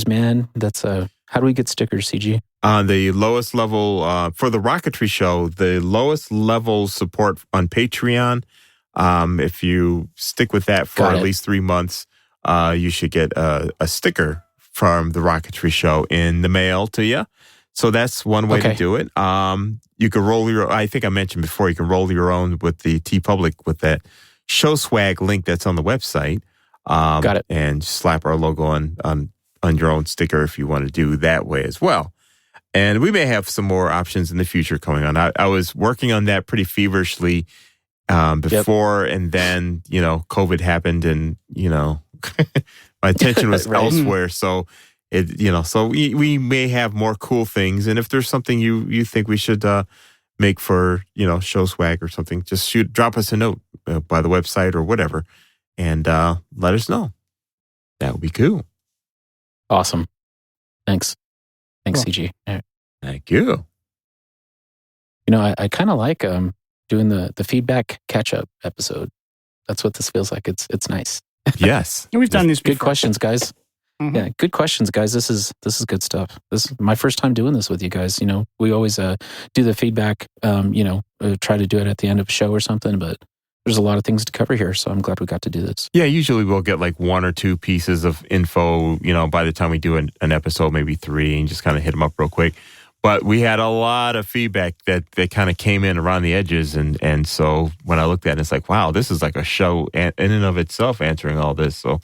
man. That's how do we get stickers, CG? On the lowest level, for the Rocketry Show, the lowest level support on Patreon, if you stick with that for at least 3 months, you should get a sticker from the Rocketry Show in the mail to you. So that's one way to do it. You can roll I think I mentioned before, you can roll your own with the TeePublic with that show swag link that's on the website. Got it. And slap our logo on your own sticker if you want to do that way as well. And we may have some more options in the future coming on. I was working on that pretty feverishly before, and then, COVID happened, and, my attention was elsewhere. So we may have more cool things. And if there's something you think we should make for, show swag or something, just drop us a note by the website or whatever, and let us know. That would be cool. Awesome. Thanks, cool. CG. Thank you. I kind of like doing the feedback catch-up episode. That's what this feels like. It's nice. Yes. We've done these before. Good questions, guys. Mm-hmm. Yeah, good questions, guys. This is good stuff. This is my first time doing this with you guys. We always do the feedback, try to do it at the end of a show or something, but there's a lot of things to cover here, so I'm glad we got to do this. Yeah, usually we'll get like 1 or 2 pieces of info, by the time we do an episode, maybe 3, and just kind of hit them up real quick. But we had a lot of feedback that kind of came in around the edges, and so when I looked at it, it's like, wow, this is like a show in and of itself answering all this. So,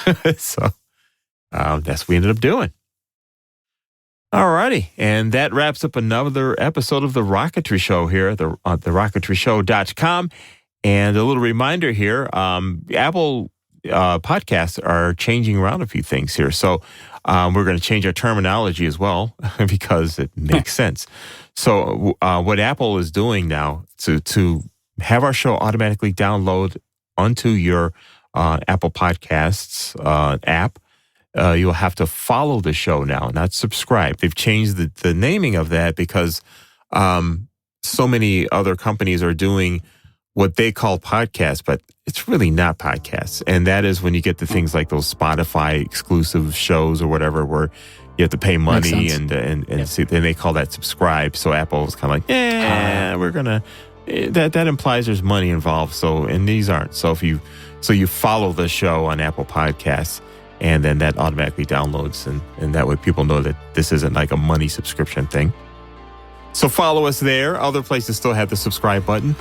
that's what we ended up doing. All righty, and that wraps up another episode of The Rocketry Show here at TheRocketryShow.com. And a little reminder here, Apple podcasts are changing around a few things here. So we're going to change our terminology as well because it makes sense. So what Apple is doing now to have our show automatically download onto your Apple Podcasts app, you'll have to follow the show now, not subscribe. They've changed the naming of that because so many other companies are doing what they call podcasts, but it's really not podcasts. And that is when you get to things like those Spotify exclusive shows or whatever, where you have to pay money and see, then they call that subscribe. So Apple was kind of like, we're gonna that implies there's money involved. So, and these aren't. So you follow the show on Apple Podcasts, and then that automatically downloads, and that way people know that this isn't like a money subscription thing. So follow us there. Other places still have the subscribe button.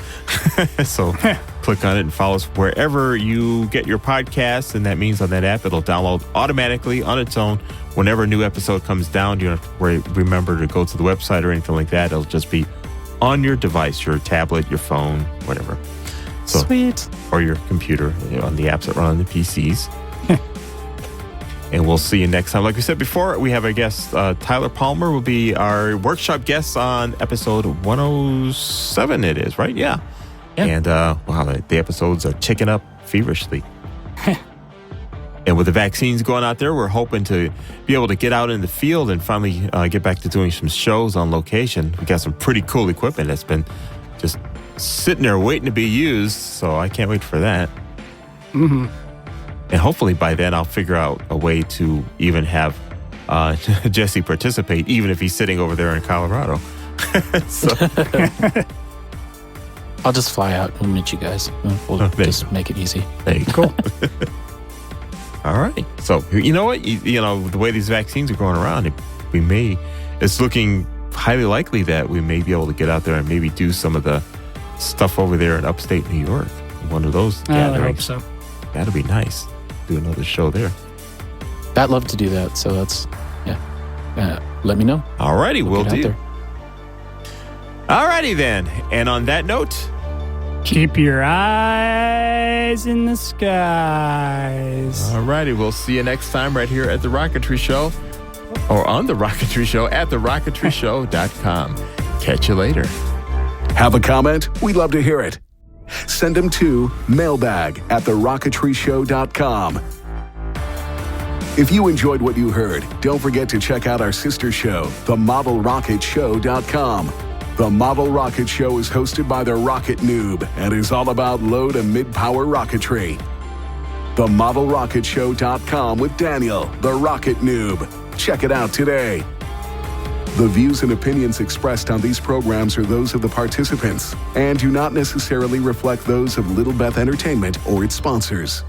So click on it and follow us wherever you get your podcasts. And that means on that app, it'll download automatically on its own. Whenever a new episode comes down, you don't have to remember to go to the website or anything like that. It'll just be on your device, your tablet, your phone, whatever. So, sweet. Or your computer, on the apps that run on the PCs. And we'll see you next time. Like we said before, we have a guest, Tyler Palmer will be our workshop guest on episode 107 it is, right? Yeah. And wow, the episodes are ticking up feverishly. And with the vaccines going out there, we're hoping to be able to get out in the field and finally get back to doing some shows on location. We got some pretty cool equipment that's been just sitting there waiting to be used, so I can't wait for that. Mm-hmm. And hopefully by then I'll figure out a way to even have Jesse participate, even if he's sitting over there in Colorado. I'll just fly out and meet you guys. We'll just make it easy. There you go. All right. So, you know what? You know, the way these vaccines are going around, it's looking highly likely that we may be able to get out there and maybe do some of the stuff over there in upstate New York. One of those gatherings. I hope so. That'd be nice. Do another show there. I'd love to do that. So that's, let me know. All righty, we'll do. All righty then. And on that note, keep your eyes in the skies. All righty, we'll see you next time right here at The Rocketry Show, or on The Rocketry Show at TheRocketryShow.com. Catch you later. Have a comment? We'd love to hear it. Send them to mailbag at TheRocketryShow.com. If you enjoyed what you heard, don't forget to check out our sister show, TheModelRocketShow.com. The Model Rocket Show is hosted by the Rocket Noob and is all about low to mid-power rocketry. TheModelRocketShow.com with Daniel, the Rocket Noob. Check it out today. The views and opinions expressed on these programs are those of the participants and do not necessarily reflect those of Little Beth Entertainment or its sponsors.